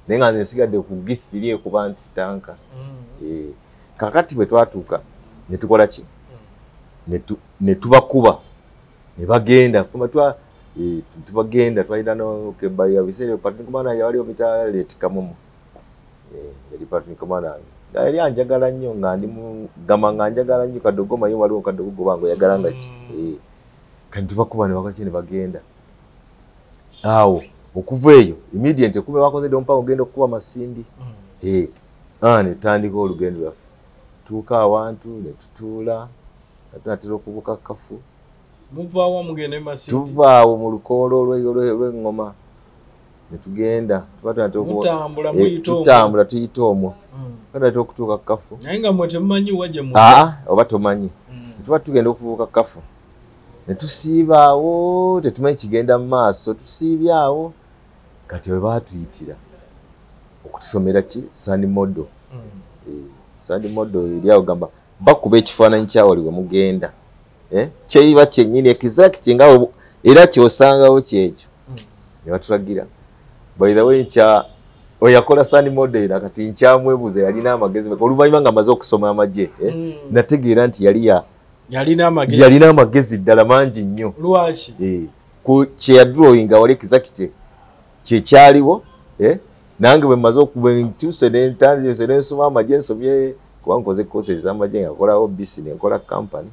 naye nga nsigadde kugithirie kuba ntitanka kakati bwe twatuuka ne tukola ki ne tubakuba ne bagenda tubagenda twalina nokebaya biseera patni komanda yali omitaleti kamumu yali patni komanda yali anjagala nnyo nga ndi gama nga njagala nnyo Kadogo mayo waliwo Kadogo gobango yagala nga ki kandi tubakuba ne bakola ki ne bagenda awo okuva eyo immediate kube bakoze dompa ogenda okuba Masindi ne tandika olugendo lwaffe tuuka awantu ne tutuula natera okubuka kafu muvaawo mugende Masindi tuvaawo mu lukoolo lw'engoma ne tugenda tutambula tuyita omwo kandi okutuuka kafu naye nga mwe temumanyi waje mu oba tomanyi tuba tugenda okubuuka kafu ne tusiibaawo tetumanyi kigenda mu maaso tusiibyawo kati we baatuyitira okutusomera ki Sani Modo Sani Modo eri awo gamba bakuba ekifaananyi kyawaliwe mugenda kyeyiba kyennyini ekizaki kyengawo era kyosangawo kyekyo ne batulagira by the way oyakola Sani Modo era kati nkyamwebuuza yalina amagezi oluvannyuma nga amaze okusoma amagye nategeera nti yalina amagezi ddala mangi nnyo lwaki kyeyadrawinga wali ekizaki kyekyaliwo nange bwe mmaze okubenkyuse nentanzise nensoma amagye nsomye kuba nkoze courses z'amagye nga nkolawo bisi nenkola company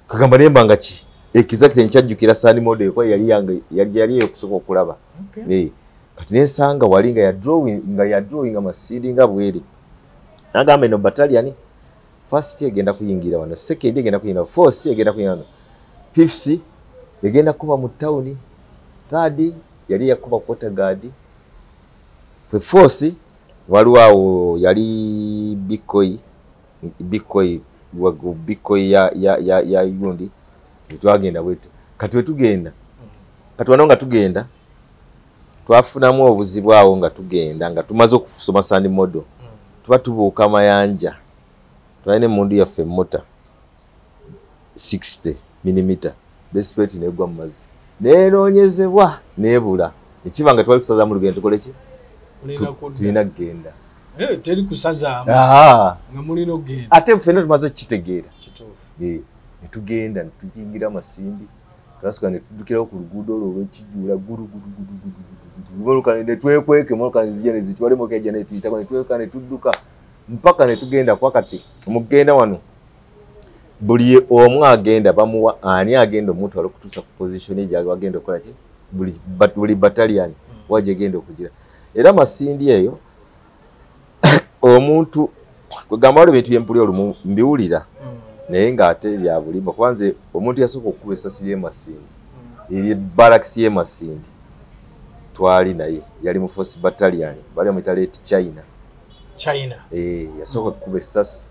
kagamba nembanga ki ekizaki kyenkyajjukira Sani Modo kuba yali eyokusooka okulaba kati nensanga wali nga yadrawinga Masindi nga bweri nagamba eno battalion first egenda kuyingira wano second egenda kuyingira fourth egenda kuyingira wano fifth egenda kuba mu town third yali yakuba quarter guard fourth waliwo awo yali Bikoi ya yundi twagenda bwetu kati wetugenda kati wano nga tugenda twafunamu obuzibu awo nga tugenda nga tumaze okusoma Sani Modo tuba tubuuka mayanja twalina emundu yaffe mota 60 mm bespeti negwa mu mazzi nenoonyezebwa nebula ekiba nga twali kusaza mu lugendo tukole ki tulina kugenda teri kusazaamu nga mulina okugenda ate ffenna tumaze okukitegeera netugenda netujingira Masindi twasuka netudukirawo ku luguudo olwo olw'ekijuula gulugudu netwekweka emotoka nezijja nezitwala emotoka ejja netuyitako netweka netudduka mpaka netugenda kwakati mugenda wano buli omu agenda bamuwa ani agenda omuntu alokutusa ku position ejo agenda okola ki buli battalion waje genda okugira era Masindi eyo omuntu kugamba wali bintu byempuli olumu mbiwulira naye ng'ate bya bulimba kwanze omuntu yasooka okukuba essasi ly'e Masindi eri barracks y'e Masindi twali naye yali mu force battalion bali amuyita Late China yasooka okukuba essasi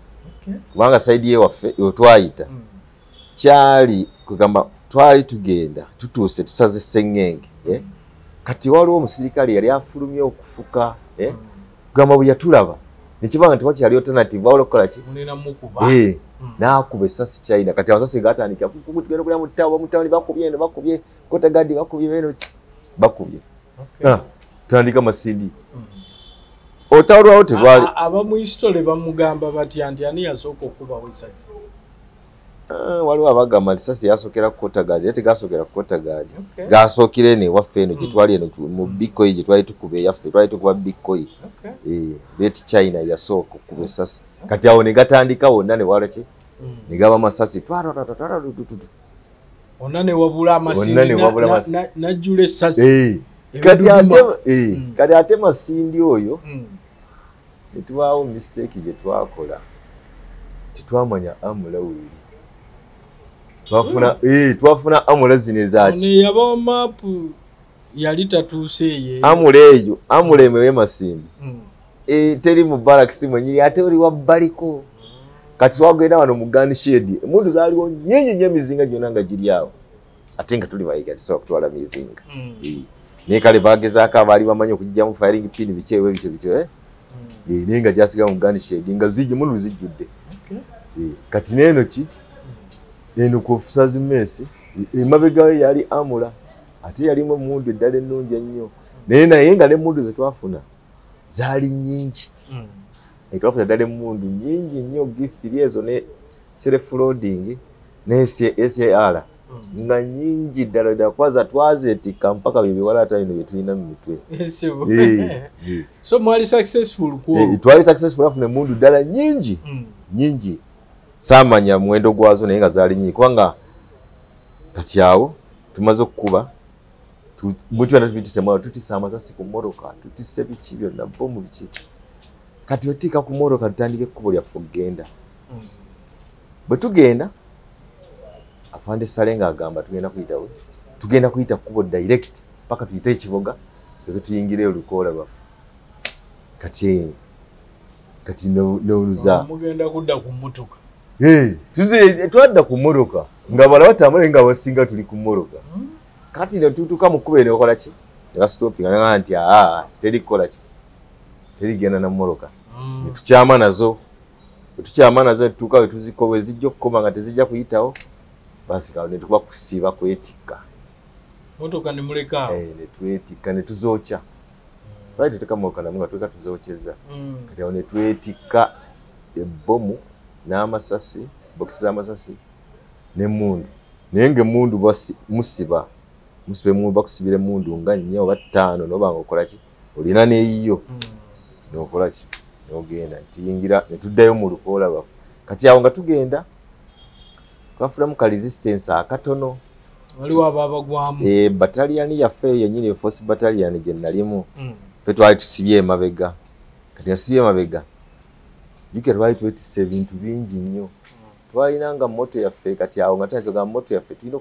kubanga side ye waffe twayita kyali kugamba twali tugenda tutuuse tusaze Sengenge kati waliwo omusirikale yali afulumye okufuka kugamba bwe yatulaba nekibanga nti wakyali alternative wawula okukola ki n'akuba essasi China kati amasasi gatandika tugenda kulya mutawani bakubye kotagadi bakubye beno ki bakubye tandika Masindi otawulwawo tebwali abamu history bamugamba batya nti ani yasooka okubawo essasi waliwo abagamba nti essasi yasookera ku kotagadi ate gasookera ku kotagadi gasookera eno ewaffe eno gye twali eno mu bikoyi gye twali tukuba eyaffe twali tukuba bikoyi Late China yasooka okuba essasi kati awo ne gatandika wonna ne wala ki ne gaba masasi onna ne wabula Masindi najjula essasi kati ate Masindi oyo netubaawo mistake gye twakola titwamanya amula weeri twafuna amula zino ezaki yaba mapu yali tatuuse amula emewe Masindi teri mu barracks mwenyini ate oli wabbaliko kati twagenda wano mu gun shed emundu zaaliwo nyingi nnyo emizinga gyonna nga giri awo ate nga tuli bayiga tisobola kutwala mizinga naye kale bagezaako abaali bamanyi okugijjamu firing pin bikyewe bityo naye nga gyasiga mu gun shed nga mundu zijjudde kati neeno ki eno ku officers mess emabegawe yali amula ate yalimu emundu eddala ennungi ennyo naye nga n'emundu ze twafuna zaali nnyingi twafuna ddala emundu nnyingi nnyo gifiri ezo ne self loading ne SAR nga nyingi ddala kwaza twazeetikka mpaka byebiwala ata bino bye tulina mu mitwe so mwali successful twali successful afuna emundu ddala nyingi saamanya muwendo gwazo naye nga zaali nyingi kubanga kati awo tumaze okukuba bwetubana tubitisemwawo tutisa amasasi ku mmoroka tutise biki byonna bomu biki kati otiika ku mmoroka tutandika ekkubo lyaffe okugenda bwe tugenda afande Salenga agamba tugenda kuyita kkubo direct paka tuyite ekiboga tuyingire olukoola lwaffe kati noluza mugenda kudda ku mmotoka twadda ku mmoroka nga bala batambula nga basinga tuli ku mmoroka kati ne tutuuka mu kkubo eno okola ki ne basitopinga nga nti teri kukola ki teri genda na mmoroka ne tukyama nazo tutuuka we tuzikowe zijja okukoma nga tezijja kuyitawo basikawo ne tukuba kusiiba kwetikka motoka ne mulekaawo ne twetikka ne tuzookya twali tuteeka mmoroka namu nga tweka tuzookyeza kati awo ne twetikka ebbomu n'amasasi bokisi z'amasasi n'emmundu naye ng'emmundu musiba emundu bakusibira emundu nga 4 oba 5 n'obanga okola ki olina n'eyiyo n'okola ki n'ogenda tuyingira ne tuddayo mu lukoola lwaffe kati awo nga tugenda twafunamu ka resistance akatono waliwo ababagwamu battalion yaffe yennyini force battalion gye nalimu ffe twali tusibye emabega kati nasibye emabega jukira twali twetise ebintu bingi nnyo twalinanga moto yaffe kati awo nga tansoga moto yaffe tulina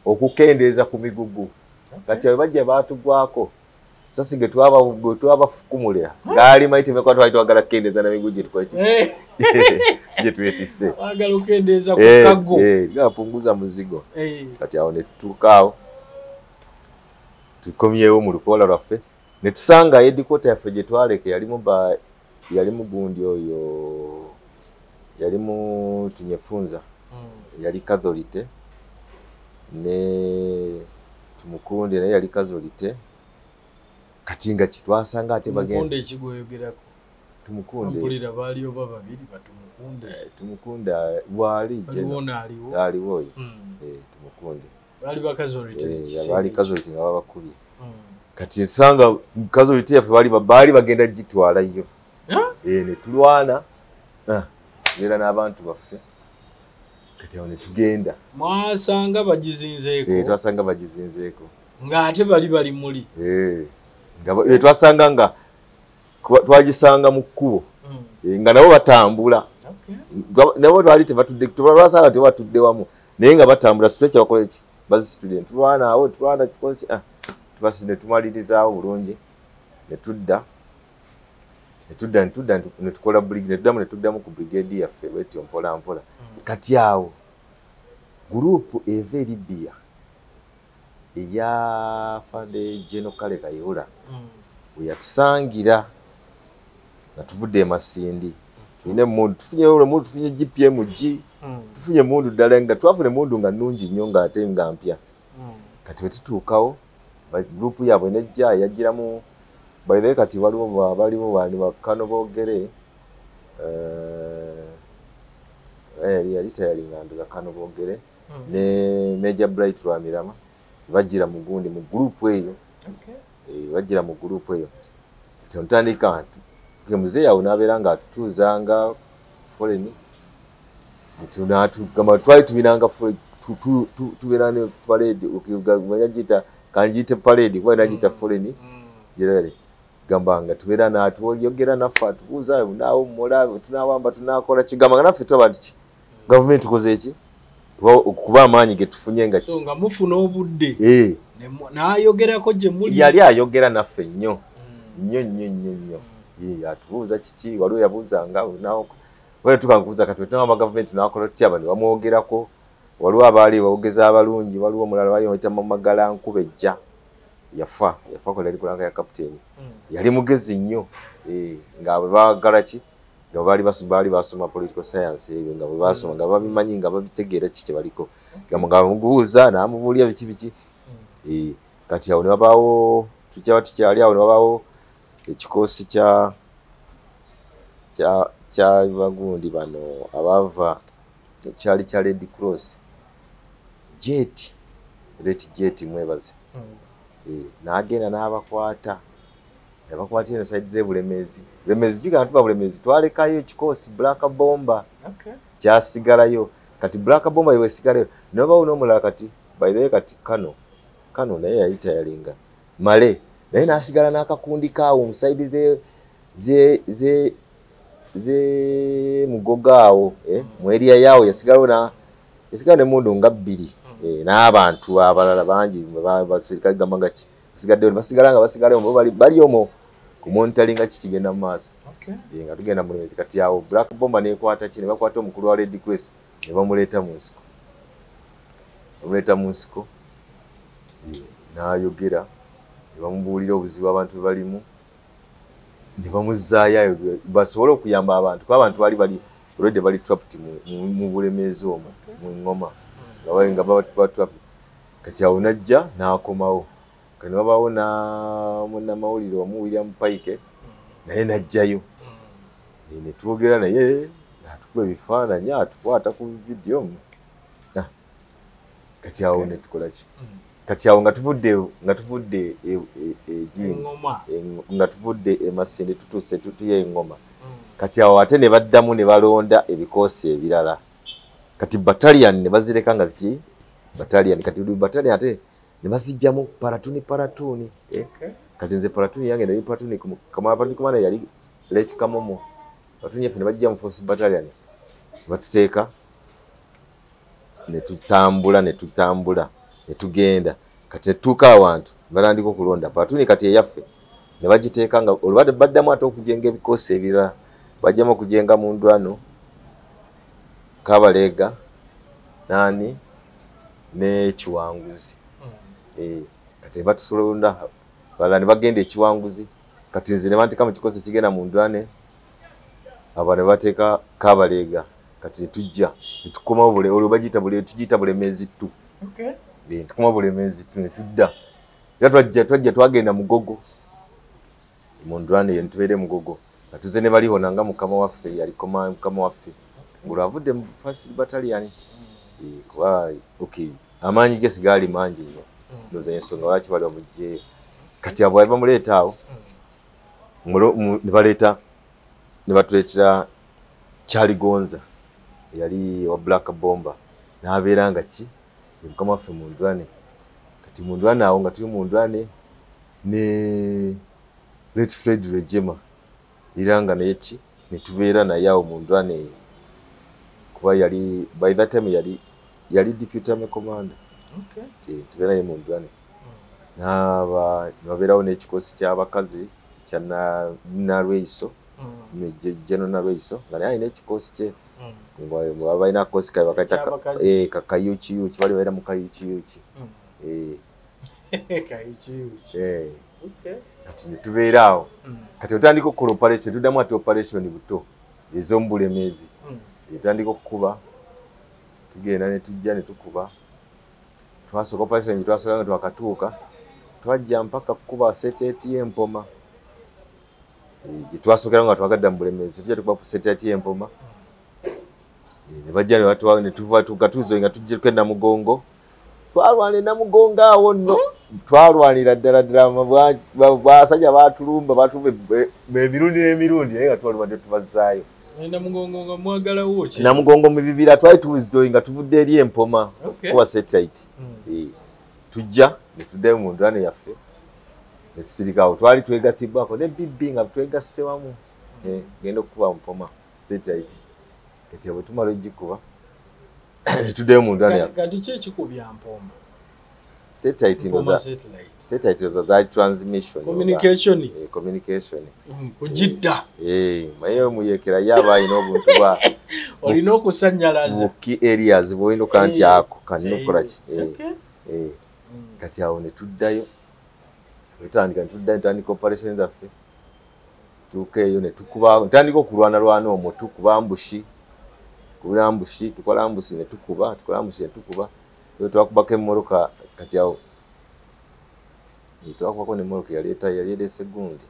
okukendeeza ku migugu kati awo bajja baatugwako sasi ge twabafukumulira gaali mayite mekwa twali twagala kukendeeza na migugu gye tukola ki gye twetise agala okukendeeza ku kago gapunguza muzigo kati awo ne tutuukaawo tukomyewo mu lukoola lwaffe ne tusanga headquarter yaffe gye twaleke yalimu gundi oyo yalimu Tunyefunza yali Katholite ne Tumukunde naye yali Katholite kati nga kitwasanga ate bagenda Tumukunde mpulira baaliyo babiri Tumukunde wali aliwo oyo Tumukunde baali Katholite nga babakubye kati nsanga Katholite yaffe baali bagenda gitwalayo ne tulwana tubeera n'abantu baffe kati awo ne tugenda mwasanga bagizinzeeko twasanga bagizinzeeko ng'ate bali muli twasanga nga twagisanga mu kkubo nga nabo batambula nabo twali tebatudde tebatudde wamu naye nga batambula situekyo bakola eki bazisitudde tulwana awo tulwana kikosi tubasitudde tumalirizawo bulungi netudda netukola netuddamu ku brigade yaffe bwetyo mpola mpola kati awo gurupu eva e Libya eya Fande Jeno Kale Kayihura bwe yatusangira nga tuvudde e Masindi tulina emundu tufunye GPMG tufunye emundu ddala nga twafuna emundu nga nnungi nnyo ng'ate nga mpya kati bwe tutuukawo gurupu yaabwe nejja yagiramu by the way kati baliwo bandi bakano boogere yali tayalinga nduga kano boogere ne Major Bright Lwamirama bajira mu gundi mu group eyo bajira mu group eyo ntandika kemuze yawo nabeera nga atuzanga foreign gamba twali tubinanga tubeera ne parade ukigagita kanjite parade kwa najita foreign jirere gambanga tubeera natuyogera nafa tubuza nawo mulabe tunawamba tunakola kigamba nga naffe twabati government koze eki okuba amaanyi getufunye nga so nga mufuna obudde n'ayogerako gye muli yali ayogera naffe nnyo atubuuza kiki waliwo yabuuzanga nawo wale tukankubuuza kati tunawamba government nakola tutya bano bamwogerako waliwo abaali bawogeza abalungi waliwo omulala bayita Mamagala Nkubejja yafa kola yali kulanga ya captain yali mugezi nnyo nga baagala ki nga baali basoma political science ebyo nga basoma nga babimanyi nga babitegeera kiki baliko nga mubuuza namubuulya biki kati awo ne babaawo tukyali awo ne babaawo ekikoosi kya bagundi bano abava ekyali kya Red Cross jet mwebaze n'agenda n'abakwata ino side z'Bulemezi jugana tuba Bulemezi twalekayo ekikoosi Black Bomber kyasigalayo kati Black Bomber iwe sigalayo nobawo n'omulala kati by the way kati kano naye yayita yalinga male naye n'asigala n'akakundi kaawo mu side ze Mugogaawo mu area yaawo yasigala ne mundu nga 2 n'abantu abalala bangi basirika gamba ngaki basigadde basigala nga basigala bali omwo ku monitoring kikigenda mu maaso nga tugenda mu Bulemezi kati awo Black Bomber nekwata kine bakwata omukulu wa Red Cross ne bamuleeta mu nsiko n'ayogera ne bamubuulira obuzibu abantu balimu ne bamuzzaayo basobole okuyamba abantu kuba abantu already bali trapped mu Bulemezi omwo mu ngoma nga batrapped kati awo najja n'akomawo kati babaawo munnamawulire omu William Paike naye najjayo ne twogera naye atukuba ebifaananyi atukwata ku video kati awo ne tukola ki kati awo nga tuvudde nga tuvudde e Masindi tutuuse tutuye engoma kati awo ate ne baddamu ne balonda ebikoosi ebirala kati battalion ne bazireka nga ki battalion kati battalion ate ne bazijjamu paratuni kati nze paratuni yange ne paratuni kumana yali late kamomo paratuni yaffe ne bajja mu force battalion batuteeka ne tutambula ne tugenda kati netutuuka awantu balandika okulonda paratuni kati eyaffe ne bagiteeka nga olubadde baddamu ate okujenga ebikoosi ebirala bajjamu okujenga mu Ndwano Kabalega nani n'Ekiwanguzi kati batusolonda balala ne bagenda Ekiwanguzi kati nze ne banteka mu kikoosi kigenda mu Ndwane abo ne bateeka Kabalega kati tujja tukoma olwo tugiyita Bulemezi tu tukoma Bulemezi tu ne tudda era twajja twagenda Mugogo mu Ndwane ne tubeere Mugogo atuze ne baliho nanga mukama waffe yalikoma mukama waffe ngulwavudde mu first battalion kuba amaanyi ge sigaali mangi nnyo ndoza ensonga lwaki bali omugyeyo kati abo bamuleeta awo ne batuleetera Kyaligonza yali wa Black Bomber n'abeera nga ki mukama waffe mu ndwane kati mu ndwane awo nga tuli mu ndwane ne Let Fred Regema iranga naye ki ne tubeera naye awo mu ndwane kuba yali by that time yali deputy army commander. Tubeera naye mu ndwane nabeerawo n'ekikosi ky'abakazi kya NRA General NRA nga naye alina ekikosi kye balina kikosi kabe bakayita kakayuki bali babeera mu kayuki kati ne tubeera awo kati otandika okukola operation tuddamu ati operation buto ez'omubulemezi etandika okukuba tugenda ne tujja ne tukuba twasooka operation gye twasooka nga twakatuuka twajja mpaka kukuba satellite y'Empoma gye twasookera nga twagadda mu bulemezi tujja tukuba ku satellite y'Empoma ne bajja ne batwawo ne tuva tukatuuzo nga tujja kwenda Mugongo twalwanira Namugongo awo nno twalwanira ddala basajja batulumba batube emirundi n'emirundi naye nga twalubadde tubazaayo Namugongo nga mwagalawo ki Namugongo mu bibira twali tuwizitoyi nga tuvudde eri Empoma kuba satellite tujja ne tuddayo mu ndwane yaffe ne tusirikawo twali twegatibwako ne bibbi nga twegasse wamu genda okukuba Mpoma satellite kati bwe tumala ogikuba tuddayo mu ndwane yaffe kati ki ekikubya Mpoma satellite za transmission communication kujidda maye muyekera yaba ino obuntu bwa olina okusannyalaza key areas bw'oyinduka nti ako kanina okukola ki kati awo ne tuddayo tutandika operation zaffe tuuka eyo ne tukuba ntandika okulwana omwo tukuba ambushi tukola ambushi ne tukuba twakubako emmoroka kati awo twakubako n'emmoroka yali erese gundi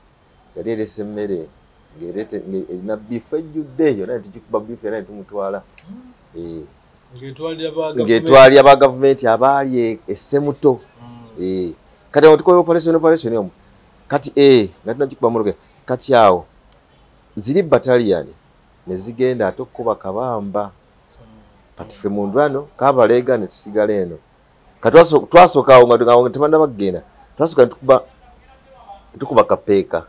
yali erese emmere ng'erina biifu ejjudde eyo naye tugikuba biifu era ne tumutwala ng'etwalira ba gavumenti abaali essemuto kati awo tukola operation omwo kati nga tunagikuba mmoroka kati awo ziri battalion ne zigenda ate okukuba Kabamba kati ffe mu ndwano Kabalega ne tusigala eno kati twasooka awo nga tebannaba kugenda twasooka tukuba Kapeeka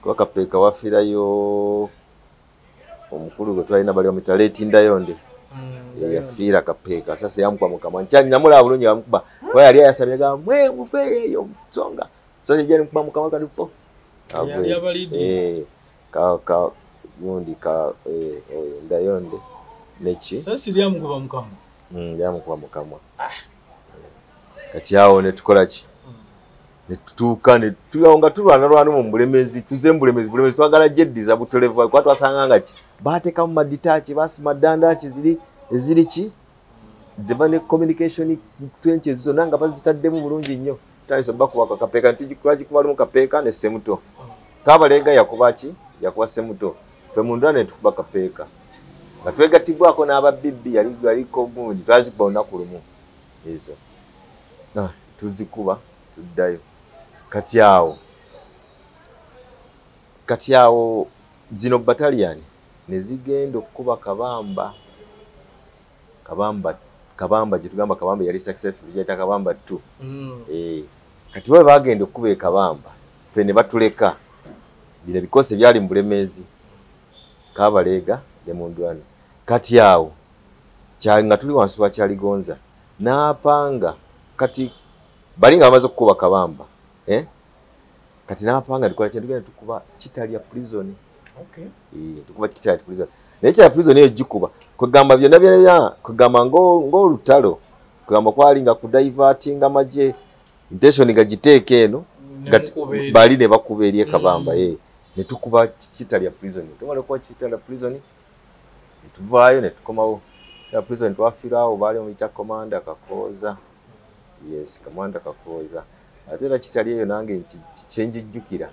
kuba Kapeeka wafiirayo omukulu gwe twalina bali omitaleti ndayonde yafiira Kapeeka sasa yamukuba mukama nyamulaba bulungi yamukuba kuba yali ayasabye gamba mwe mufeeyo songa sasa ejja nikuba mukama kati po gundi ndayonde neki sasa lyamukuba mukama lyamukuba mukama kati awo ne tukola ki ne tutuuka ne tuyawo nga tulwana mu bulemezi tuze mu bulemezi twagala jeddiza butolevu kwa twasanga nga ki bateekamu maditaaki basima ddandaki ziri ki ziba ne communication twenche zonna nga bazitaddemu bulungi nnyo taliso bakuba Kapeeka twagikuba lumu Kapeeka ne Semuto Kabalega yakuba ki yakuba Semuto ffe mu ndwana ne tukuba Kapeeka nga twegatibwako n'ababibbi yaliko gundi twazikuba olunaku lumu ezo tuzikuba tuddayo kati awo zino battalion ne zigenda okukuba Kabamba gye tugamba Kabamba yali successful gyayita Kabamba 2 kati bwe bagenda okukuba Kabamba ffe ne batuleka bino bikosi byali mu bulemezi Kabalega ne mu ndwana kati awo nga tuli wansi wa Kyaligonza n'apanga kati bali nga bamaze okukuba Kabamba kati n'apanga tukola kyendugenda tukuba Kitalya prison tukuba Kitalya prison naye Kitalya prison eyo gikuba kwegamba byonna kwegamba ng'olutalo kwegamba kwali nga kudivertinga magye intention nga giteeka eno bali ne bakuba eri Kabamba ne tukuba Kitalya prison tumala okuba Kitalya prison tuvaayo ne tukomawo prison twafiirawo baali omuyita Commander Kakooza Commander Kakooza ate era Kitalya eyo nange kyenjijjukira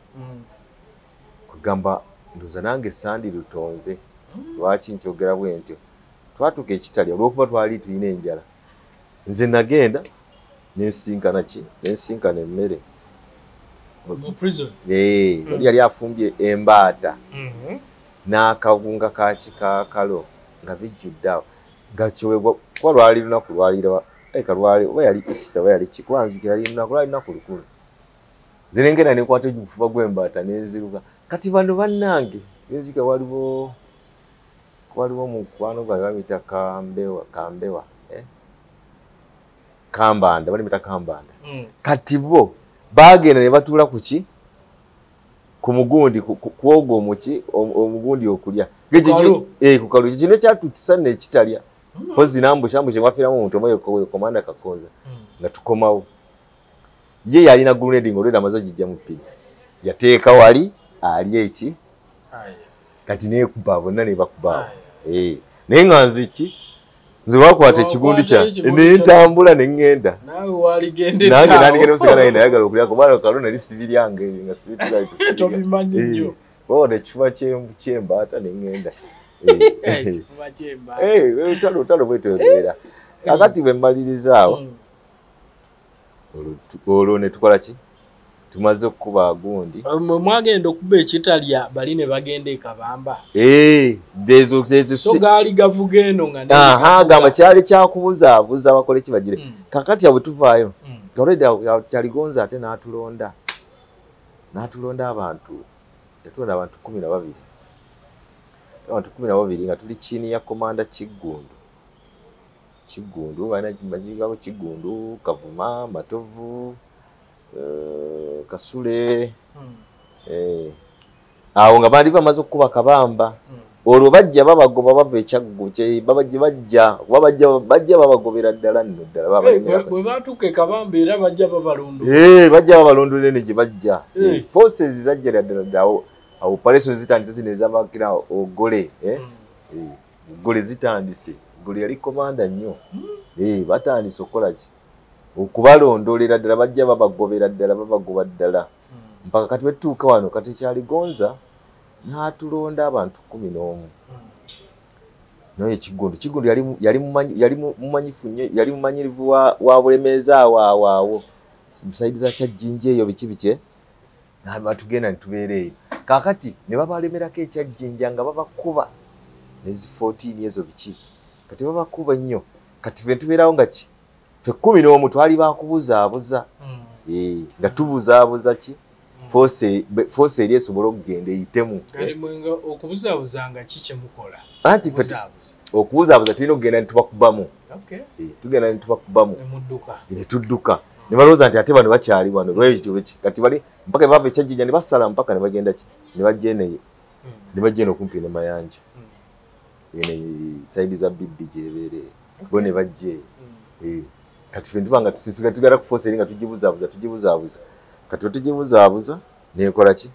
kugamba ndoza nange Sandi Lutonze lwaki nkyogera bwe ntyo twatuka Kitalya olw'okuba twali tulina enjala nze nagenda nensinkana emmere mu prison yali afumbye embaata n'akawunga kakalo nga bijjudde awo nga kiweebwa kuba lwali lunaku lwalira kalwali oba yali Easter oba yali kikwanzukira lwali lunaku lukulu zirengera nekwata ogufuba gw'embaata nenziruka kati bano bannange nenzika waliwo mukwano gwange bamuyita Kambewa Kambanda balimuyita Kambanda kati bo bagenda ne batuula kuki ku mugundi kwogo omuki omugundi okulya ku kalu kino kyatutisa nekitalya pozi nambusha mwafiiramu omuntu omu komanda Kakonza nga tukomawo ye yalina grenade ng'olweda amaze gijja mu ppiri yateeka wali ali eki kati neekuba bonna ne bakuba naye nga nze ki nze bakwata ekigundi kyange nentambula ne ŋŋenda nange nandigenda musika naye nayagala okulya kubanga kalo nali sibiryange nga sibitulaitobimanyi baona ekifuba kyembaata ne ŋŋenda olutalo bwetwebeera kakati bwe mmaliriza awo olwo ne tukola ki tumaze okukuba agundi mwagenda okuba ekitalya bali ne bagenda ekabamba so gaali gavuga eno gamba kyali kyakubuzaabuza bakole kibagire kakati abwe tuvaayo kyaligonza ate n'atulonda abantu yatulonda abantu 12 nga tuli chini ya komanda Kigundu banajimagirako Kigundu Kavuma Matovu Kasule awo nga bali bamaze okuba kabamba olwo bajja babagoba bava ekyaggo kye bajja babagobera ddala nno ddala bwe batuuka kabamba era bajja babalondola bajja babalondola ne gye bajja forces zajja ddala awo operations zitandise zinezabakira ogole ogole zitandise guli yali komanda nnyo batandise okukola ki okubalondolera ddala bajja babagobera ddala babagoba ddala mpaka kati wetuuka wano kati kyaligonza n'atulonda abantu 11 naye Kigundu yali mumanyirivu wa bulemeeza awo busaidiza kyajjinja eyo biki batugenda nitubeera eyo kakati ne babalemerako ekyajjinja nga babakuba nezi 14 ezo biki kati babakuba nnyo kati fe tubeerawo nga ki fe 11 twali bakubuzaabuza nga tubuzaabuza ki force eri esobola okugenda eyitemu okubuzaabuzanga ki kyemukola okubuzaabuza tulina okugenda nitubakubamu tugenda nitubakubamu netudduka ne balowooza nti ate bano bakyali wano kati bali mpaka bava ekyajjinja ne basala mpaka ne bagenda ki ne bajja eneyo ne bajja eno okumpi ne Mayanja saidi za bibbi gyebeere bo ne bajje kati fe ntubanga tugenda ku force eri nga tugibuzaabuza kati tugibuzaabuza nekola ki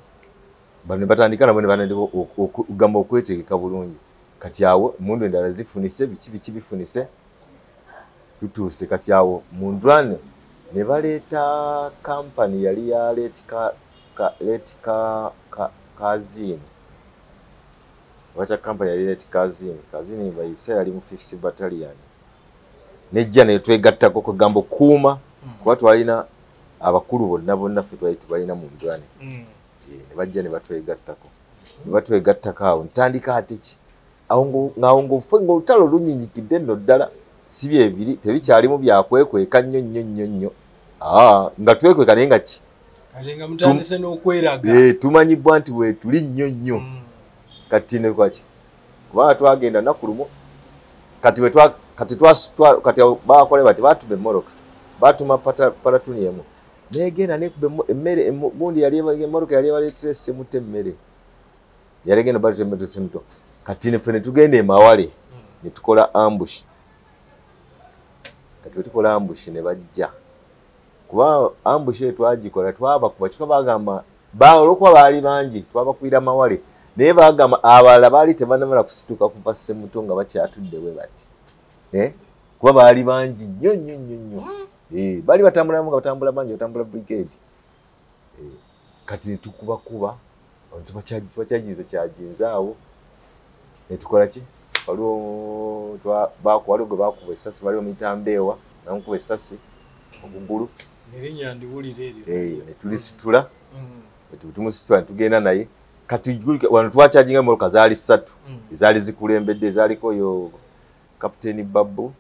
bano batandika nabo ne banandika okugamba okwetegeka bulungi kati awo mundu endala zifunise biki bifunise tutuuse kati awo mundwane ne baleeta kampani yali ya Kazini wacha kampani yali Kazini bayisa yali mu 5th battalion nejja ne twegattako kugamba okuuma kuba twalina abakulu bonna ffe twali tubalina mu ndwane ne bajja ne batwegattako awo ntandika ate ki awo ngaofe ngaolutalo lunyinyikidde nno ddala si byebiri tebikyalimu byakwekweka nnyo nga twekweka naye nga ki tumanyibwa nti bwetuli nnyo kati ne kwaki kubanga twagenda naku lumu kati bakole bati batuma emmoroka batuma palatuni emu negenda nekuba emmere gundi emmoroka yali ebaleetera essemuto emmere yalegenda baleetera emmere essemuto kati nefe ne tugenda emawale ne tukola ambush kati wetukola ambush ne bajja kuba ambush eyo twagikola twabakuba kiko bagamba olwokuba baali bangi twabakwira mawale naye bagamba abalala baali tebanamala kusituka kuva ssemuto nga bakyatudde bwe bati kuba baali bangi nnyo baali batambulamu nga batambula bangi batambula brigade kati netukubakuba tubakyaginza kyajinza awo netukola ki waliwo gwe bakuba essasi baliwo mitambeewa namukuba essasi okugulu nerinya ndiwulira eryo netulisitula tumusitula netugenda naye kati wano twacharginga moloka zaali 3 zaali zikulembedde zaaliko yo Captain Babu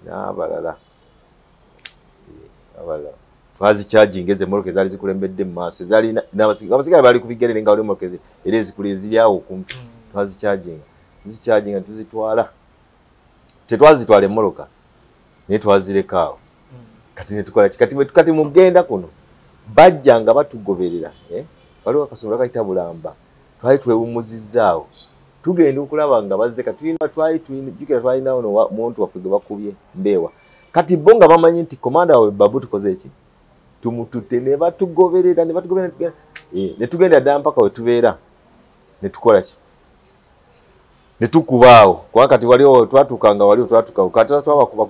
n'abalala twazicharginga eze moloka zaali zikulembedde mu maaso zaali n'abasigaye baali kubigere nga wali moloka era ezikule ziri awo kumpi twazicharginga tuzitwala tetwazitwala moloka naye twazireka awo kati ne tukola kati mugenda kuno bajja nga batugoberera waliwo akasonga kayita Bulamba twali twewumuzizaawo tugenda okulaba nga bazze jukira twalina ono muntu waffe gwe bakubye Mbeewa kati bo nga bamanyi nti komanda wawe Babu tukoze eki tumutute ne batugoberera ne tugenda ddala mpaka we tubeera ne tukola ki ne tukubaawo kuba kati waliwo twatuukanga waliwo twatuukawo kati twabakuba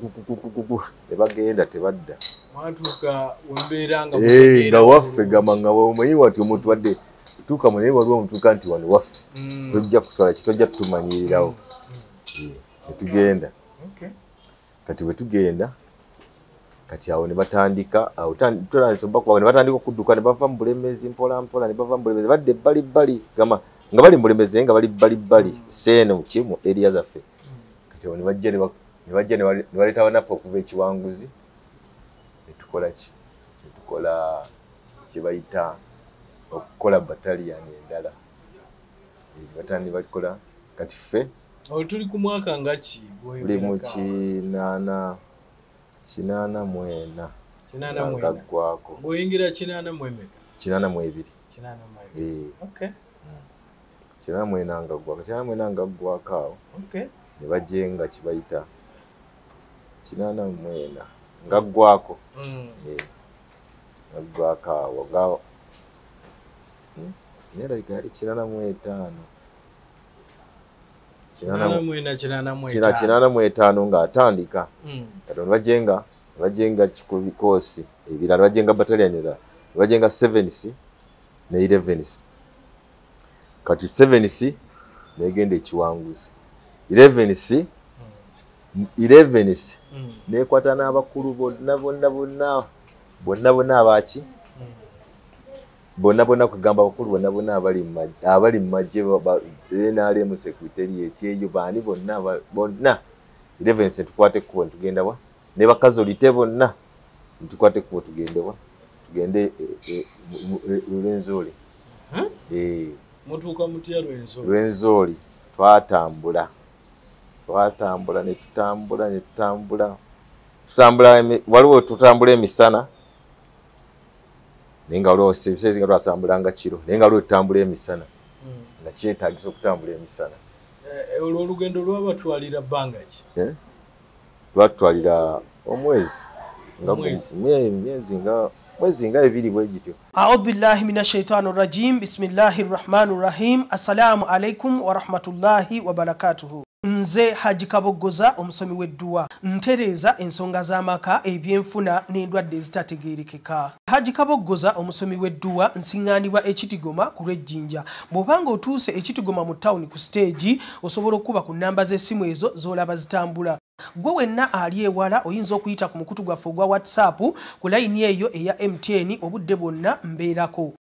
ne bagenda tebadda mwatuuka wembeera nga waffe gama nga omanyi wati omuntu wadde tuuka mu naye waliwo omutuuka nti wano waffe tojja kusobola kitojja tutumanyirirawo ne tugenda kati bwe tugenda kati awo ne batandika ne batandika okudduka ne bava mu Bulemezi mpola mpola ne bava mu Bulemezi badde ebbalibbali gama nga bali mu Bulemezi nga bali bbalibbali seeno kimu area zaffe kati awo ne bajja ne baleeta banaffe okuva ekiwanguzi ne tukola ki ne tukola kye bayita okukola battalion endala batandi bakola kati ffe tuli ku mwaka nga ki tuli mu 8 gaggwako bw'oyingira 82 okay 84 gaggwako awo ne bajenga kibayita 84 gaggwako gaggwako awo gawo nerabika yali 85 85 ng'atandika kati bajenga kikoosi ebirala bajenga battalion era bajenga 7s ne 11s kati 7s negenda ekiwanguzi 11s nekwata n'abakulu bonna abaki bonna kugamba abakulu bonna abali mu magye NRA secretariat eyo baani bonna 11s tukwate kubo tugenda wa ne bakazolite bonna tukwate kubo tugende Lwenzori mutuuka mutya Lwenzori twatambula ne tutambula waliwo tutambula emisana nenga waliwo sebisezi nga twasambulanga kiro nenga waliwo tutambula emisana nga kyetaagisa okutambula emisana olwo olugendo lwabatwalira bbanga ki lwatwalira omwezi mwezi nga ebiri bwe gityo. A'udhu billahi minash shaitani rajim. Bismillahir rahmanir rahim. Assalamu alaikum wa rahmatullahi wa barakatuhu. Nze Haji Kabogoza omusomi w'edduwa ntereza ensonga z'amaka ebyenfuna n'endwadde ezitategeerekeka. Haji Kabogoza omusomi w'edduwa nsiŋŋaanibwa ekitigoma ku lw'ejjinja. Bw'obanga otuuse ekitigoma mu ttawuni ku stage osobola okuba ku nnamba z'essimu ezo z'olaba zitambula. Gwe wenna ali ewala oyinza okuyita ku mukutu gwaffe ogwa WhatsApp ku layini eyo eya MTN obudde bwonna mbeerako.